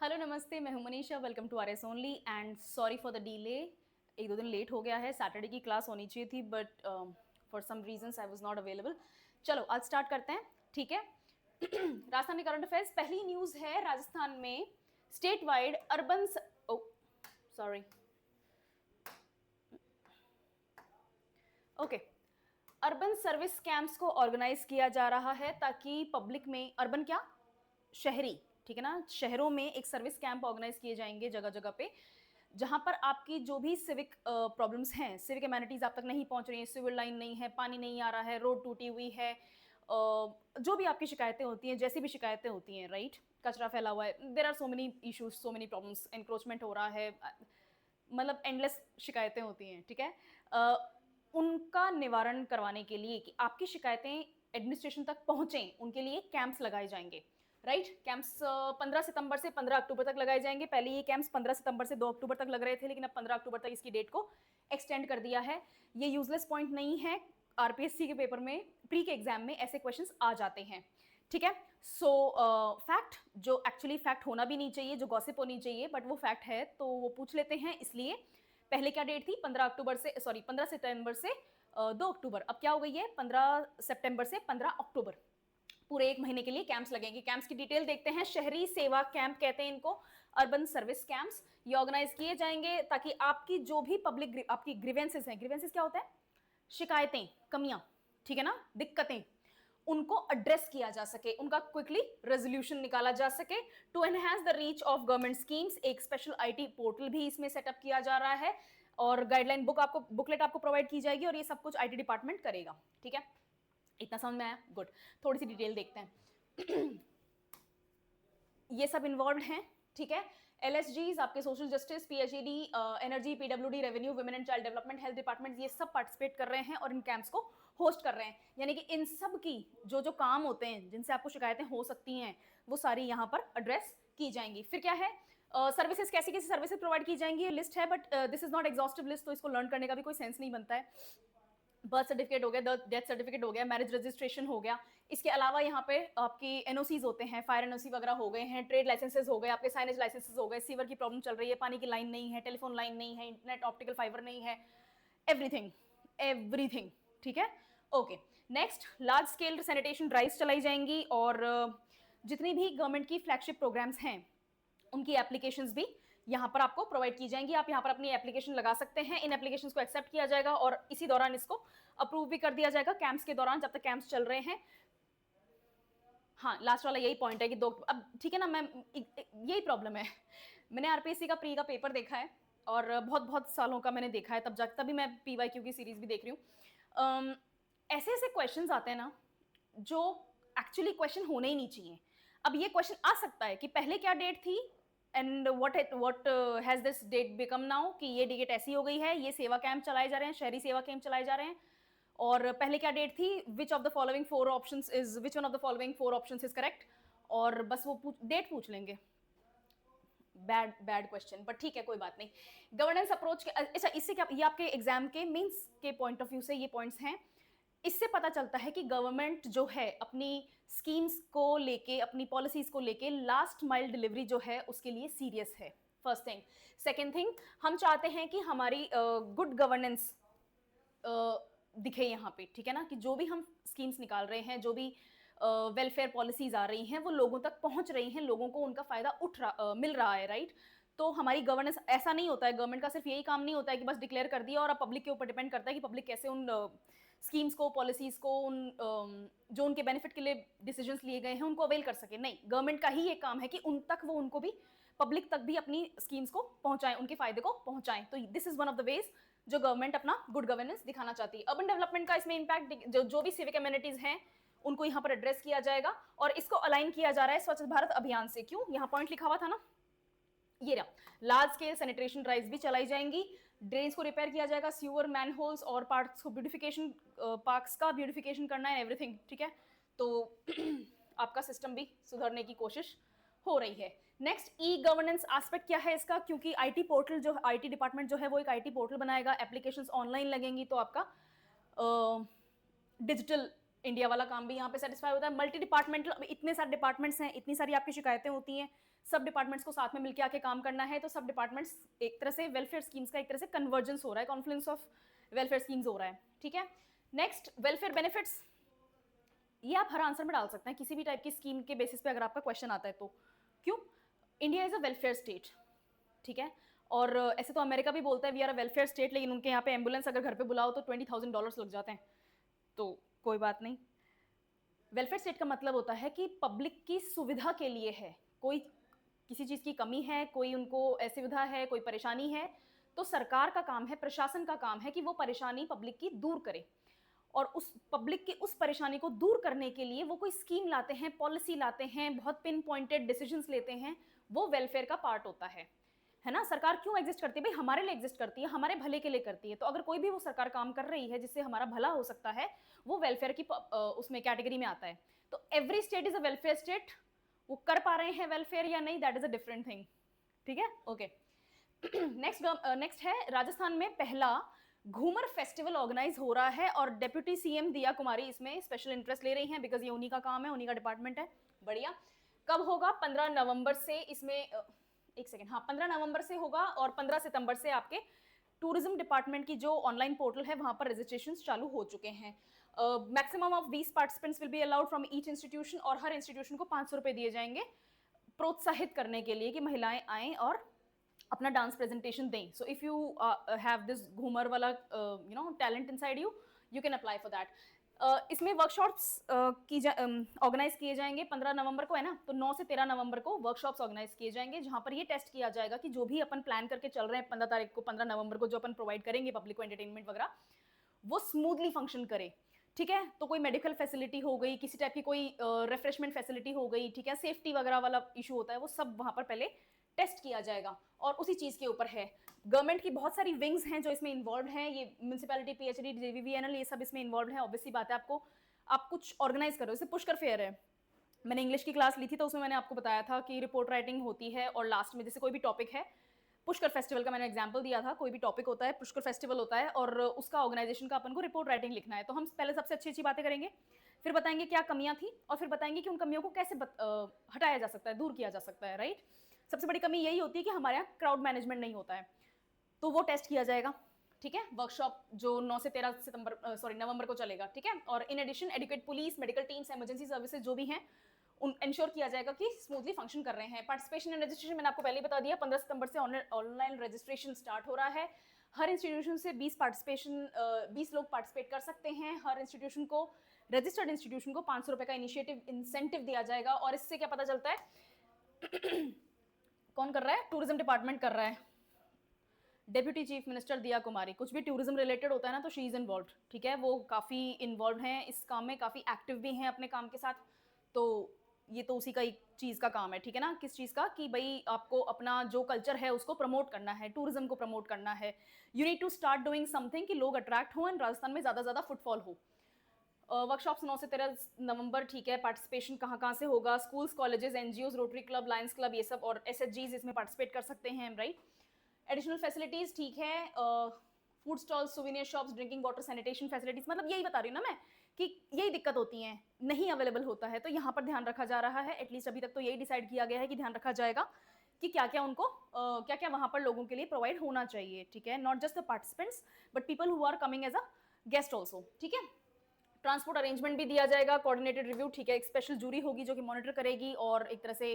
Hello नमस्ते, मैं हूं Manisha. Welcome to R S only and sorry for the delay. एक दो दिन लेट हो गया है। सैटरडे की क्लास होनी चाहिए थी but for some reasons I was not available. चलो आज स्टार्ट करते हैं, ठीक है। राजस्थान में करंट अफेयर्स। पहली न्यूज़ है, राजस्थान में state wide urban sorry okay urban service camps को ऑर्गेनाइज किया जा रहा है ताकि पब्लिक में, अर्बन क्या, शहरी, ठीक है ना, शहरों में एक सर्विस कैंप ऑर्गेनाइज किए जाएंगे जगह जगह पे, जहां पर आपकी जो भी सिविक प्रॉब्लम्स हैं, सिविक एमेनिटीज आप तक नहीं पहुंच रही हैं, सिविल लाइन नहीं है, पानी नहीं आ रहा है, रोड टूटी हुई है, जो भी आपकी शिकायतें होती हैं, जैसी भी शिकायतें होती हैं, राइट, कचरा फैला हुआ है, there are so many issues, so many problems, encroachment हो रहा है, मतलब एंडलेस शिकायतें होती हैं, ठीक है। उनका निवारण करवाने के लिए कि आपकी शिकायतें एडमिनिस्ट्रेशन तक पहुंचें, उनके लिए कैंप्स लगाए जाएंगे, राइट। कैंप्स 15 सितंबर से 15 अक्टूबर तक लगाए जाएंगे। पहले ये कैंप्स 15 सितंबर से 2 अक्टूबर तक लग रहे थे, लेकिन अब 15 अक्टूबर तक इसकी डेट को एक्सटेंड कर दिया है। ये यूजलेस पॉइंट नहीं है। आरपीएससी के पेपर में, प्री के एग्जाम में ऐसे क्वेश्चंस आ जाते हैं, ठीक है। सो फैक्ट, जो एक्चुअली फैक्ट होना भी नहीं चाहिए, जो गॉसिप होनी चाहिए, बट वो फैक्ट है तो वो पूछ लेते हैं। इसलिए पहले क्या डेट थी, 15 अक्टूबर से, सॉरी 15 सितंबर से 2 अक्टूबर, अब क्या हो गई है, 15 सितंबर से 15 अक्टूबर, पूरे एक महीने के लिए कैंप्स लगेंगे। कैंप्स की डिटेल देखते हैं। शहरी सेवा कैंप कहते हैं इनको, अर्बन सर्विस कैंप्स। ये ऑर्गेनाइज किए जाएंगे ताकि आपकी जो भी पब्लिक, आपकी ग्रीवेंसेस हैं, ग्रीवेंसेस क्या होता है, शिकायतें, कमियां, ठीक है ना, दिक्कतें, उनको एड्रेस किया जा सके, उनका क्विकली रेजोल्यूशन निकाला जा सके। To enhance the reach of government schemes, एक स्पेशल आईटी पोर्टल भी इसमें सेटअप किया जा रहा है और गाइडलाइन बुक आपको, बुकलेट आपको प्रोवाइड की जाएगी और ये सब कुछ आईटी डिपार्टमेंट करेगा, ठीक है। इतना समझ में आया, गुड। थोड़ी सी डिटेल देखते हैं। ये सब इन्वॉल्व हैं, ठीक है। एलएसजीज, आपके social justice, PHED, energy, PWD, revenue, women and child development, health department, ये सब पार्टिसिपेट कर रहे हैं और इन कैंप्स को होस्ट कर रहे हैं। यानी कि इन सब की जो जो काम होते हैं, जिनसे आपको शिकायतें हो सकती हैं, वो सारी यहाँ पर एड्रेस की जाएंगी। फिर क्या है, सर्विसेज, कैसी कैसी सर्विसेज प्रोवाइड की जाएंगी, ये लिस्ट है, but this is not exhaustive list, तो इसको लर्न करने का भी कोई सेंस नहीं बनता है। बर्थ सर्टिफिकेट हो गया, डेथ सर्टिफिकेट हो गया, मैरिज रजिस्ट्रेशन हो गया। इसके अलावा यहाँ पे आपकी एनओसीज होते हैं, फायर एनओसी वगैरह हो गए हैं, ट्रेड लाइसेंसेज हो गए, आपके साइनेज लाइसेंसेज हो गए, सीवर की प्रॉब्लम चल रही है, पानी की लाइन नहीं है, टेलीफोन लाइन नहीं है, इंटरनेट ऑप्टिकल फाइबर नहीं है, एवरीथिंग, एवरीथिंग, ठीक है। Okay, next, large scale sanitation drives चलाई जाएंगी और जितनी भी गवर्नमेंट की फ्लैगशिप प्रोग्राम्स हैं उनकी एप्लीकेशंस भी यहाँ पर आपको प्रोवाइड की जाएंगी। आप यहाँ पर अपनी एप्लीकेशन लगा सकते हैं, इन एप्लीकेशंस को एक्सेप्ट किया जाएगा और इसी दौरान इसको अप्रूव भी कर दिया जाएगा, कैंप्स के दौरान, जब तक कैंप्स चल रहे हैं। हाँ, लास्ट वाला यही पॉइंट है कि दो, अब ठीक है ना, मैं, यही प्रॉब्लम है। मैंने आरपीएससी का प्री का पेपर देखा है और बहुत बहुत सालों का मैंने देखा है, तभी मैं पीवाईक्यू की सीरीज भी देख रही हूँ। ऐसे ऐसे क्वेश्चंस आते हैं ना जो एक्चुअली क्वेश्चन होने ही नहीं चाहिए। अब ये क्वेश्चन आ सकता है कि पहले क्या डेट थी and what has this date become now, कि ये डेट ऐसी हो गई है, ये सेवा कैंप चलाए जा रहे हैं, शहरी सेवा कैंप चलाए जा रहे हैं, और पहले क्या डेट थी, which of the following four options is, which one of the following four options is correct, और बस वो डेट पूछ लेंगे। बैड बैड क्वेश्चन, बट ठीक है, कोई बात नहीं। गवर्नेंस अप्रोच के, अच्छा, इससे क्या, ये आपके एग्जाम के मीन्स के पॉइंट ऑफ व्यू से ये पॉइंट्स हैं। इससे पता चलता है कि गवर्नमेंट जो है अपनी स्कीम्स को लेके, अपनी पॉलिसीज को लेके लास्ट माइल डिलीवरी जो है उसके लिए सीरियस है, फर्स्ट थिंग। सेकेंड थिंग, हम चाहते हैं कि हमारी गुड गवर्नेंस दिखे यहाँ पे, ठीक है ना, कि जो भी हम स्कीम्स निकाल रहे हैं, जो भी वेलफेयर पॉलिसीज आ रही हैं, वो लोगों तक पहुंच रही हैं, लोगों को उनका फायदा मिल रहा है, राइट। तो हमारी गवर्नेंस, ऐसा नहीं होता है, गवर्नमेंट का सिर्फ यही काम नहीं होता है कि बस डिक्लेयर कर दिया और अब पब्लिक के ऊपर डिपेंड करता है कि पब्लिक कैसे उन स्कीम्स को, पॉलिसीज को, उन जो उनके बेनिफिट के लिए डिसीजंस लिए गए हैं उनको अवेल कर सके। नहीं, गवर्नमेंट का ही ये काम है कि उन तक, वो उनको भी, पब्लिक तक भी अपनी स्कीम्स को पहुंचाएं, उनके फायदे को पहुंचाएं। तो this is one of the ways जो गवर्नमेंट अपना गुड गवर्नेंस दिखाना चाहती है। अर्बन डेवलपमेंट का इसमें इंपैक्ट, जो भी सिविक एमिनिटीज हैं उनको यहाँ पर एड्रेस किया जाएगा और इसको अलाइन किया जा रहा है स्वच्छ भारत अभियान से। क्यों, यहाँ पॉइंट लिखा हुआ था ना, ये रहा, लार्ज स्केल सैनिटेशन ड्राइव्स भी चलाई जाएंगी, ड्रेन्स को रिपेयर किया जाएगा, सीवर, मैनहोल्स और पार्क्स को ब्यूटिफिकेशन, पार्क्स का ब्यूटिफिकेशन करना है, एवरीथिंग, ठीक है। तो आपका सिस्टम भी सुधरने की कोशिश हो रही है। नेक्स्ट, ई गवर्नेंस एस्पेक्ट क्या है इसका, क्योंकि आईटी पोर्टल, जो आईटी डिपार्टमेंट जो है वो एक आईटी पोर्टल बनाएगा, एप्लीकेशंस ऑनलाइन लगेंगी, तो आपका डिजिटल इंडिया वाला काम भी यहाँ पे सेटिस्फाई होता है। मल्टी डिपार्टमेंटल, इतने सारे डिपार्टमेंट्स हैं, इतनी सारी आपकी शिकायतें होती हैं, सब डिपार्टमेंट्स को साथ में मिलकर आके काम करना है, तो सब डिपार्टमेंट्स एक तरह से वेलफेयर स्कीम्स का एक तरह से कन्वर्जेंस हो रहा है, कॉन्फ्लुएंस ऑफ वेलफेयर स्कीम्स हो रहा है, ठीक है। नेक्स्ट, वेलफेयर बेनिफिट्स, ये आप हर आंसर में डाल सकते हैं किसी भी टाइप की स्कीम के बेसिस पे अगर आपका क्वेश्चन आता है तो। क्यों? India is a welfare state, ठीक है। और ऐसे तो अमेरिका भी बोलता है we are a welfare state, लेकिन उनके यहाँ पे एम्बुलेंस अगर घर पे बुलाओ तो $20,000 लग जाते हैं, तो कोई बात नहीं। वेलफेयर स्टेट का मतलब होता है कि पब्लिक की सुविधा के लिए है, कोई किसी चीज़ की कमी है, कोई उनको असुविधा है, कोई परेशानी है, तो सरकार का काम है, प्रशासन का काम है कि वो परेशानी पब्लिक की दूर करे, और उस पब्लिक की उस परेशानी को दूर करने के लिए वो कोई स्कीम लाते हैं, पॉलिसी लाते हैं, बहुत पिन पॉइंटेड डिसीजंस लेते हैं, वो वेलफेयर का पार्ट होता है ना। सरकार क्यों एग्जिस्ट करती है भाई? हमारे लिए एग्जिस्ट करती है, हमारे भले के लिए करती है, तो अगर कोई भी वो सरकार काम कर रही है जिससे हमारा भला हो सकता है, वो वेलफेयर की उसमें कैटेगरी में आता है। तो every state is a welfare state, वो कर पा रहे हैं वेलफेयर या नहीं, that is a different thing, ठीक है, ओके। नेक्स्ट है, राजस्थान में पहला घूमर फेस्टिवल ऑर्गेनाइज हो रहा है, और डेप्यूटी सीएम दिया कुमारी इसमें स्पेशल इंटरेस्ट ले रही हैं, बिकॉज ये उन्हीं का काम है, उन्हीं का डिपार्टमेंट है। बढ़िया। कब होगा? 15 नवंबर से इसमें एक सेकेंड, हाँ 15 नवंबर से होगा, और 15 सितंबर से आपके टूरिज्म डिपार्टमेंट की जो ऑनलाइन पोर्टल है वहां पर रजिस्ट्रेशन चालू हो चुके हैं। Maximum of 20 participants will be allowed from each institution, और हर इंस्टीट्यूशन को 500 रुपए दिए जाएंगे प्रोत्साहित करने के लिए कि महिलाएं आएं और अपना डांस प्रेजेंटेशन दें। So if you have this Ghoomar वाला you know talent inside you, you can apply for that. इसमें वर्कशॉप्स ऑर्गेनाइज किए जाएंगे 15 नवंबर को, है ना, तो 9 से 13 नवंबर को वर्कशॉप्स ऑर्गेनाइज किए जाएंगे, जहां पर ये टेस्ट किया जाएगा कि जो भी अपन प्लान करके चल रहे हैं 15 तारीख को, 15 नवंबर को जो अपन प्रोवाइड करेंगे पब्लिक को एंटरटेनमेंट वगैरह, वो स्मूथली फंक्शन करे, ठीक है। तो कोई मेडिकल फैसिलिटी हो गई, किसी टाइप की कोई रिफ्रेशमेंट फैसिलिटी हो गई, ठीक है, सेफ्टी वगैरह वाला इशू होता है, वो सब वहां पर पहले टेस्ट किया जाएगा, और उसी चीज के ऊपर है। गवर्नमेंट की बहुत सारी विंग्स हैं जो इसमें इन्वॉल्व हैं, ये म्यूनिसिपैलिटी, पीएचडी, जेवीवीएनएल, ये सब इसमें इन्वॉल्व है। ऑब्वियसली बात है, आपको आप कुछ ऑर्गेनाइज करो, जैसे पुष्कर फेयर है, मैंने इंग्लिश की क्लास ली थी तो उसमें मैंने आपको बताया था कि रिपोर्ट राइटिंग होती है, और लास्ट में जैसे कोई भी टॉपिक है, पुष्कर फेस्टिवल का मैंने एग्जांपल दिया था, कोई भी टॉपिक होता है, पुष्कर फेस्टिवल होता है, और उसका ऑर्गेनाइजेशन का अपन को रिपोर्ट राइटिंग लिखना है, तो हम पहले सबसे अच्छी अच्छी बातें करेंगे, फिर बताएंगे क्या कमियां थी, और फिर बताएंगे कि उन कमियों को कैसे हटाया जा सकता है, दूर किया जा सकता है, राइट। सबसे बड़ी कमी यही होती है कि हमारे यहाँ क्राउड मैनेजमेंट नहीं होता है, तो वो टेस्ट किया जाएगा, ठीक है। वर्कशॉप जो 9 से 13 नवंबर को चलेगा, ठीक है। और in addition educate police, medical teams, emergency services जो भी हैं, इंश्योर किया जाएगा कि स्मूथली फंक्शन कर रहे हैं। पार्टिसिपेशन एंड रजिस्ट्रेशन मैंने आपको पहले बता दिया, 15 सितंबर से ऑनलाइन रजिस्ट्रेशन स्टार्ट हो रहा है। हर इंस्टीट्यूशन से 20 लोग पार्टिसिपेट कर सकते हैं। हर इंस्टीट्यूशन को, रजिस्टर्ड इंस्टीट्यूशन को 500 रुपए का इनिशिएटिव इंसेंटिव दिया जाएगा, और इससे क्या पता चलता है कौन कर रहा है? टूरिज्म डिपार्टमेंट कर रहा है, डेप्यूटी चीफ मिनिस्टर दिया कुमारी। कुछ भी टूरिज्म रिलेटेड होता है ना, तो शी इज इन्वॉल्व, ठीक है, वो काफ़ी इन्वॉल्व हैं इस काम में, काफ़ी एक्टिव भी हैं अपने काम के साथ, तो ये तो उसी का एक चीज़ का काम है, ठीक है ना। किस चीज़ का? कि भाई आपको अपना जो कल्चर है उसको प्रमोट करना है, टूरिज्म को प्रमोट करना है, you need to start doing something कि लोग अट्रैक्ट हो एंड राजस्थान में ज़्यादा ज़्यादा फुटफॉल हो। वर्कशॉप्स 9 से 13 नवंबर, ठीक है। पार्टिसिपेशन कहाँ कहाँ से होगा? Schools, colleges, NGOs, rotary club, Lions club, ये सब, और एसएचजीज इसमें पार्टिसिपेट कर सकते हैं, राइट। एडिशनल फैसिलिटीज, ठीक है, food stalls, souvenir shops, drinking water, sanitation facilities, मतलब यही बता रही हूँ ना मैं कि यही दिक्कत होती है, नहीं अवेलेबल होता है, तो यहाँ पर ध्यान रखा जा रहा है। एटलीस्ट अभी तक तो यही डिसाइड किया गया है कि ध्यान रखा जाएगा कि क्या क्या उनको क्या क्या वहाँ पर लोगों के लिए प्रोवाइड होना चाहिए, ठीक है। Not just the participants but people who are coming as a guest also, ठीक है। ट्रांसपोर्ट अरेंजमेंट भी दिया जाएगा, कोऑर्डिनेटेड रिव्यू, ठीक है। एक स्पेशल जूरी होगी जो कि मॉनिटर करेगी, और एक तरह से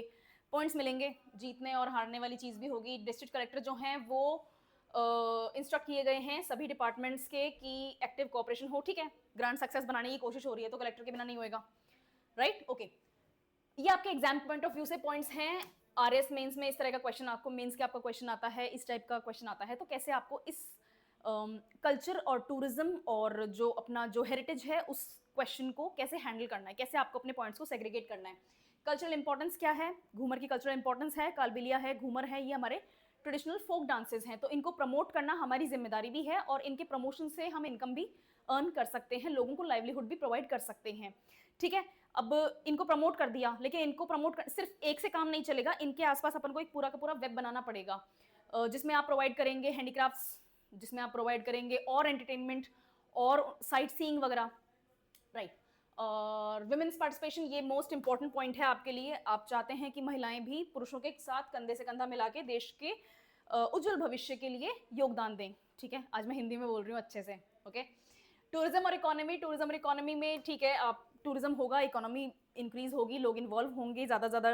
पॉइंट्स मिलेंगे, जीतने और हारने वाली चीज़ भी होगी। डिस्ट्रिक्ट कलेक्टर जो हैं वो इंस्ट्रक्ट किए गए हैं सभी डिपार्टमेंट्स के कि एक्टिव कोऑपरेशन हो, ठीक है। ग्रांड सक्सेस बनाने की कोशिश हो रही है, तो कलेक्टर के बिना नहीं होएगा, राइट, ओके। ये आपके एग्जाम पॉइंट ऑफ व्यू से पॉइंट्स हैं। आरएस मेंस में इस तरह का क्वेश्चन आपको, मेंस के आपका क्वेश्चन आता है, इस टाइप का क्वेश्चन आता है, तो कैसे आपको इस कल्चर और टूरिज्म और जो अपना जो हेरिटेज है उस क्वेश्चन को कैसे हैंडल करना है, कैसे आपको अपने पॉइंट्स को सेग्रीगेट करना है। कल्चरल इंपॉर्टेंस क्या है? घूमर की कल्चरल इंपॉर्टेंस है, कालबिलिया है, घूमर है, ये हमारे ट्रेडिशनल फोक डांसेस हैं, तो इनको प्रमोट करना हमारी जिम्मेदारी भी है, और इनके प्रमोशन से हम इनकम भी अर्न कर सकते हैं, लोगों को लाइवलीहुड भी प्रोवाइड कर सकते हैं, ठीक है। अब इनको प्रमोट कर दिया, लेकिन इनको प्रमोट सिर्फ एक से काम नहीं चलेगा, इनके आसपास अपन को एक पूरा का पूरा वेब बनाना पड़ेगा, जिसमें आप प्रोवाइड करेंगे हैंडीक्राफ्ट्स, जिसमें आप प्रोवाइड करेंगे और एंटरटेनमेंट और साइट सीइंग वगैरह, राइट। और विमेंस पार्टिसिपेशन, ये मोस्ट इंपॉर्टेंट पॉइंट है आपके लिए। आप चाहते हैं कि महिलाएं भी पुरुषों के साथ कंधे से कंधा मिला के देश के उज्जवल भविष्य के लिए योगदान दें, ठीक है। आज मैं हिंदी में बोल रही हूँ अच्छे से, ओके। टूरिज्म और इकोनॉमी में, ठीक है, आप टूरिज्म होगा, इकोनॉमी इंक्रीज होगी, लोग इन्वॉल्व होंगे, ज़्यादा ज़्यादा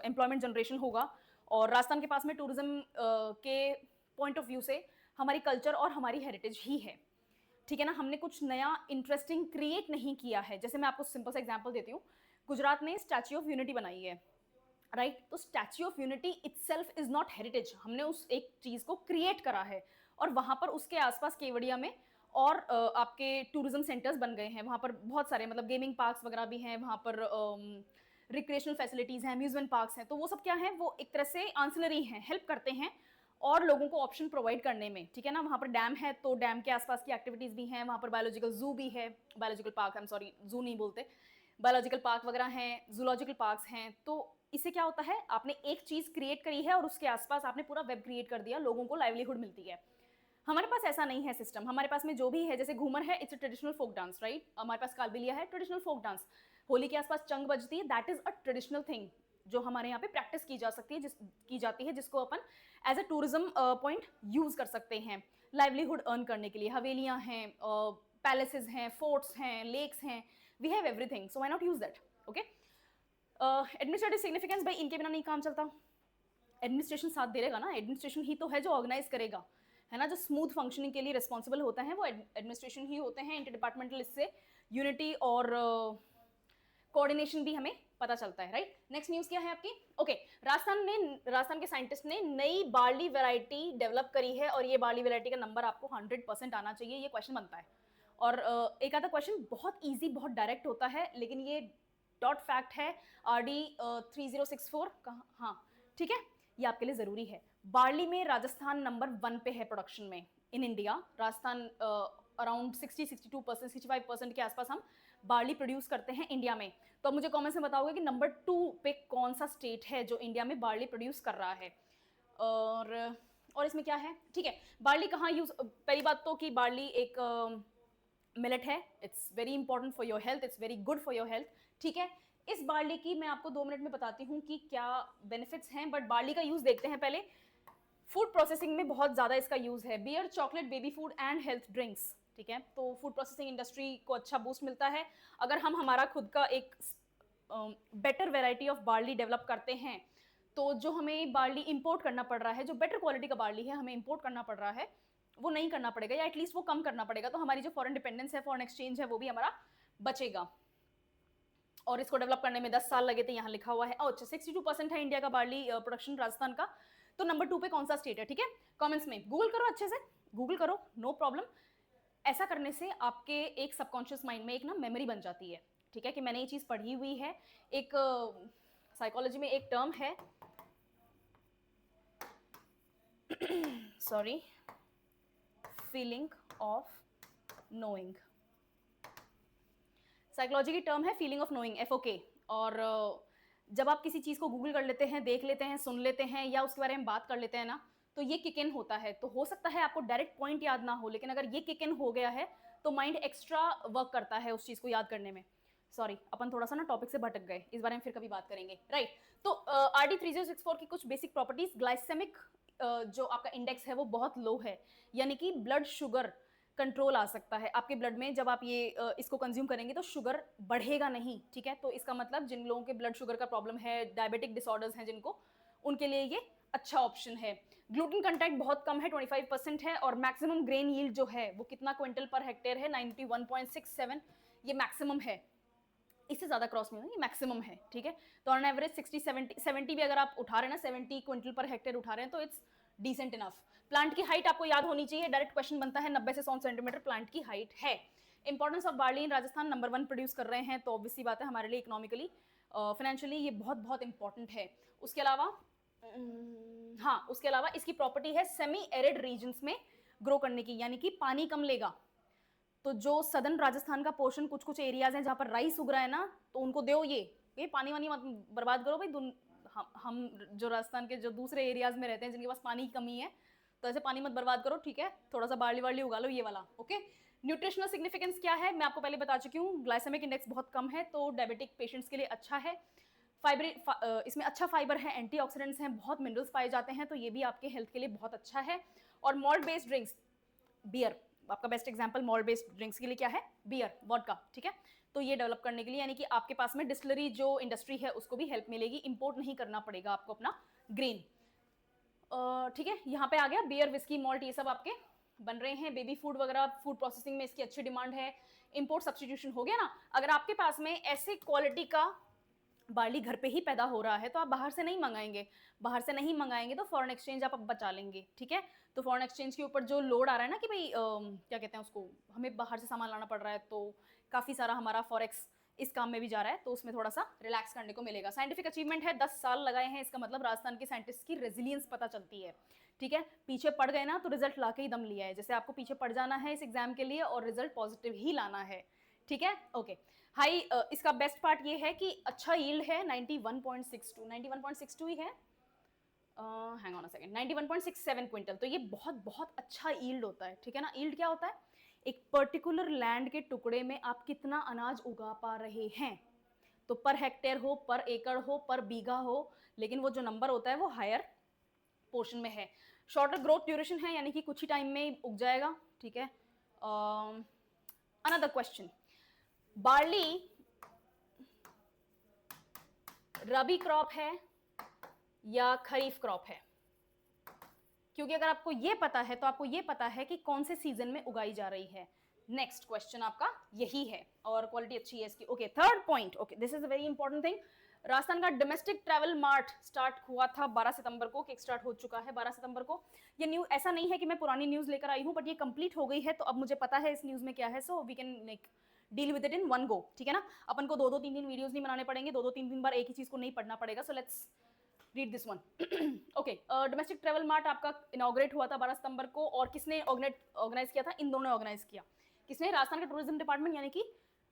एम्प्लॉयमेंट जनरेशन होगा। और राजस्थान के पास में टूरिज्म के पॉइंट ऑफ व्यू से हमारी कल्चर और हमारी हेरिटेज ही है, ठीक है ना। हमने कुछ नया इंटरेस्टिंग क्रिएट नहीं किया है। जैसे मैं आपको सिंपल सा एग्जांपल देती हूँ, गुजरात ने स्टैच्यू ऑफ यूनिटी बनाई है, राइट। तो statue of unity itself is not heritage, हमने उस एक चीज को क्रिएट करा है, और वहां पर उसके आसपास केवड़िया में और आपके टूरिज्म सेंटर्स बन गए हैं। वहां पर बहुत सारे मतलब गेमिंग पार्क्स वगैरह भी हैं, वहां पर रिक्रिएशनल फैसिलिटीज हैं, अम्यूजमेंट पार्क्स हैं। तो वो सब क्या है, वो एक तरह से आंसिलरी हैं, हेल्प करते हैं और लोगों को ऑप्शन प्रोवाइड करने में, ठीक है ना। वहाँ पर डैम है, तो डैम के आसपास की एक्टिविटीज़ भी हैं, वहाँ पर बायोलॉजिकल जू भी है, biological park, I am sorry जू नहीं बोलते, बायोलॉजिकल पार्क वगैरह हैं, जूलॉजिकल पार्क्स हैं। तो इससे क्या होता है, आपने एक चीज़ क्रिएट करी है और उसके आसपास आपने पूरा वेब क्रिएट कर दिया, लोगों को लाइवलीहुड मिलती है। हमारे पास ऐसा नहीं है सिस्टम। हमारे पास में जो भी है, जैसे घूमर है, it's a traditional folk dance, right. हमारे पास कालबेलिया है, ट्रेडिशनल फोक डांस। होली के आसपास चंग बजती है, that is a traditional thing जो हमारे यहाँ पे प्रैक्टिस की जा सकती है, की जाती है, जिसको अपन as a tourism point use कर सकते हैं लाइवलीहुड अर्न करने के लिए। हवेलियाँ हैं, पैलेसेस हैं, फोर्ट्स हैं, लेक्स हैं, we have everything, so why not use that, okay. Administrative significance, भाई इनके बिना नहीं काम चलता। एडमिनिस्ट्रेशन साथ दे देगा ना, एडमिनिस्ट्रेशन ही तो है जो ऑर्गेनाइज करेगा, है ना। जो स्मूथ फंक्शनिंग के लिए रिस्पॉन्सिबल होता है वो एडमिनिस्ट्रेशन ही होते हैं। इंटर डिपार्टमेंटल, इससे यूनिटी और कोऑर्डिनेशन भी हमें पता चलता है, राइट। नेक्स्ट न्यूज़ क्या है आपकी, ओके। राजस्थान के साइंटिस्ट ने नई बार्ली वैरायटी डेवलप करी है, और ये बार्ली वैरायटी का नंबर आपको 100% आना चाहिए, ये क्वेश्चन बनता है। और एक आधा क्वेश्चन बहुत ईजी, बहुत डायरेक्ट होता है, लेकिन ये डॉट फैक्ट है, RD 3064 कहाँ, हाँ ठीक है, ये आपके लिए ज़रूरी है। बार्ली में राजस्थान नंबर 1 पे है प्रोडक्शन में इन इंडिया। राजस्थान अराउंड 60-62%, 65% के आसपास हम बार्ली प्रोड्यूस करते हैं इंडिया में। तो अब मुझे कमेंट्स में बताओगे कि नंबर 2 पे कौन सा स्टेट है जो इंडिया में बार्ली प्रोड्यूस कर रहा है। और इसमें क्या है, ठीक है। बार्ली कहाँ यूज, पहली बात तो कि बार्ली एक मिलेट है, it's very important for your health, it's very good for your health, ठीक है। इस बार्ली की मैं आपको 2 मिनट में बताती हूँ कि क्या बेनिफिट्स हैं, बट बार्ली का यूज देखते हैं पहले। फूड प्रोसेसिंग में बहुत ज़्यादा इसका यूज है, beer, chocolate, baby food and health drinks, ठीक है। तो फूड प्रोसेसिंग इंडस्ट्री को अच्छा बूस्ट मिलता है अगर हम हमारा खुद का एक better variety of barley develop करते हैं। तो जो हमें बार्ली इंपोर्ट करना पड़ रहा है, जो बेटर क्वालिटी का बार्ली है हमें इंपोर्ट करना पड़ रहा है, वो नहीं करना पड़ेगा, या एटलीस्ट वो कम करना पड़ेगा। तो हमारी जो फॉरेन डिपेंडेंस है, फॉरेन एक्सचेंज है, वो भी हमारा बचेगा। और इसको डेवलप करने में 10 साल लगे थे, यहाँ लिखा हुआ है। अच्छा, 62% है इंडिया का बार्ली प्रोडक्शन राजस्थान का। तो नंबर 2 पे कौन सा स्टेट है, ठीक है। कमेंट्स में गूगल करो, अच्छे से गूगल करो, नो प्रॉब्लम। ऐसा करने से आपके एक सबकॉन्शियस माइंड में एक ना मेमोरी बन जाती है, ठीक है, कि मैंने ये चीज़ पढ़ी हुई है। एक साइकोलॉजी में एक टर्म है, sorry, feeling of knowing. Psychology की टर्म है फीलिंग ऑफ नोइंग, FOK। और जब आप किसी चीज़ को गूगल कर लेते हैं, देख लेते हैं, सुन लेते हैं, या उसके बारे में बात कर लेते हैं ना, तो ये किक इन होता है। तो हो सकता है आपको डायरेक्ट पॉइंट याद ना हो, लेकिन अगर ये किक इन हो गया है तो माइंड एक्स्ट्रा वर्क करता है उस चीज़ को याद करने में। सॉरी, अपन थोड़ा सा ना टॉपिक से भटक गए, इस बारे में फिर कभी बात करेंगे, राइट। तो RD 3064 की कुछ बेसिक प्रॉपर्टीज, ग्लाइसेमिक जो आपका इंडेक्स है वो बहुत लो है, यानी कि ब्लड शुगर कंट्रोल आ सकता है आपके ब्लड में। जब आप ये इसको कंज्यूम करेंगे तो शुगर बढ़ेगा नहीं, ठीक है। तो इसका मतलब जिन लोगों के ब्लड शुगर का प्रॉब्लम है, डायबिटिक डिसऑर्डर्स हैं जिनको, उनके लिए ये अच्छा ऑप्शन है। ग्लूटेन कंटेंट बहुत कम है, 25% है। और मैक्सिमम ग्रेन यील्ड जो है वो कितना क्विंटल पर हेक्टेयर है, 91.67, ये मैक्सिमम है, इससे ज़्यादा क्रॉस नहीं होगा, ये मैक्सिमम है, ठीक है। तो ऑन एवरेज 60-70 भी अगर आप उठा रहे हैं ना, 70 क्विंटल पर हेक्टेयर उठा रहे हैं, तो इट्स डिसेंट इनफ। प्लांट की हाइट आपको याद होनी चाहिए, डायरेक्ट क्वेश्चन बनता है, 90 से 100 सेंटीमीटर प्लांट की हाइट है। Importance of barley in Rajasthan, number 1 produce कर रहे हैं, तो ऑब्वियसली बात है हमारे लिए इकोनॉमिकली, फाइनेंशियली ये बहुत बहुत इंपॉर्टेंट है। उसके अलावा हाँ, उसके अलावा इसकी प्रॉपर्टी है सेमी एरिड रीजन्स में ग्रो करने की, यानी कि पानी कम लेगा। तो जो सदर्न राजस्थान का पोर्शन, कुछ कुछ एरियाज हैं जहाँ पर राइस उग रहा है ना, तो उनको दो ये पानी वानी मत बर्बाद करो भाई। हम जो राजस्थान के जो दूसरे एरियाज में रहते हैं जिनके पास पानी की कमी है, तो ऐसे पानी मत बर्बाद करो, ठीक है। थोड़ा सा बार्ली वार्ली उगा लो, ये वाला, ओके। न्यूट्रिशनल सिग्निफिकेंस क्या है, मैं आपको पहले बता चुकी हूँ, ग्लाइसेमिक इंडेक्स बहुत कम है तो डायबिटिक पेशेंट्स के लिए अच्छा है। इसमें अच्छा फाइबर है, एंटीऑक्सीडेंट्स हैं, बहुत मिनरल्स पाए जाते हैं, तो ये भी आपके हेल्थ के लिए बहुत अच्छा है। और मॉल्ट बेस्ड ड्रिंक्स, बियर आपका best example malt based drinks के लिए क्या है, बियर, वोडका, ठीक है। तो ये डेवलप करने के लिए यानी कि आपके पास में डिस्टिलरी जो इंडस्ट्री है उसको भी हेल्प मिलेगी, इंपोर्ट नहीं करना पड़ेगा आपको अपना ग्रेन, ठीक है। यहाँ पे आ गया बियर, विस्की, मॉल्ट, ये सब आपके बन रहे हैं। बेबी फूड वगैरह, फूड प्रोसेसिंग में इसकी अच्छी डिमांड है। इंपोर्ट सब्सटीट्यूशन हो गया ना। अगर आपके पास में ऐसे क्वालिटी का बार्ली घर पे ही पैदा हो रहा है तो आप बाहर से नहीं मंगाएंगे, बाहर से नहीं मंगाएंगे तो फॉरेन एक्सचेंज आप बचा लेंगे, ठीक है। तो फॉरेन एक्सचेंज के ऊपर जो लोड आ रहा है ना कि भाई क्या कहते हैं उसको, हमें बाहर से सामान लाना पड़ रहा है, तो काफ़ी सारा हमारा फॉरेक्स इस काम में भी जा रहा है, तो उसमें थोड़ा सा रिलैक्स करने को मिलेगा। साइंटिफिक अचीवमेंट है, 10 साल लगाए हैं, इसका मतलब राजस्थान के साइंटिस्ट की रेजिलियंस पता चलती है, ठीक है। पीछे पड़ गए ना तो रिजल्ट ला के ही दम लिया है, जैसे आपको पीछे पड़ जाना है इस एग्जाम के लिए और रिजल्ट पॉजिटिव ही लाना है, ठीक है। ओके, हाई इसका बेस्ट पार्ट ये है कि अच्छा यील्ड है, 91.62 ही है, hang on a second, 91.67 quintal, तो ये बहुत बहुत अच्छा यील्ड होता है, ठीक है ना। यील्ड क्या होता है, एक पर्टिकुलर लैंड के टुकड़े में आप कितना अनाज उगा पा रहे हैं, तो पर हेक्टेयर हो, पर एकड़ हो, पर बीघा हो, लेकिन वो जो नंबर होता है वो हायर पोर्शन में है। शॉर्टर ग्रोथ ड्यूरेशन है, यानी कि कुछ ही टाइम में उग जाएगा, ठीक है। अनदर क्वेश्चन, बार्ली रबी क्रॉप है या खरीफ क्रॉप है, क्योंकि अगर आपको ये पता है तो आपको ये पता है कि कौन से सीजन में उगाई जा रही है। नेक्स्ट क्वेश्चन आपका यही है और क्वालिटी अच्छी है इसकी। Okay, third point, okay this is a very important thing. Rajasthan का डोमेस्टिक ट्रैवल मार्ट स्टार्ट हुआ था 12 सितंबर को, किक स्टार्ट हो चुका है 12 सितंबर को। ये न्यूज ऐसा नहीं है कि मैं पुरानी न्यूज लेकर आई हूँ, बट ये कंप्लीट हो गई है, तो अब मुझे पता है इस न्यूज में क्या है, so we can like deal with it in one go, ठीक है ना। अपन को 2-2 3-3 वीडियोस नहीं बनाने पड़ेंगे, 2-2 3-3 बार एक ही चीज को नहीं पढ़ना पड़ेगा। So let's read this one. Okay, domestic travel mart आपका इनॉग्रेट हुआ था 12 सितंबर को, और किसने ऑर्गेनाइज किया था, इन दोनों ने ऑर्गेनाइज किया। किसने, राजस्थान का टूरिज्म डिपार्टमेंट, यानी कि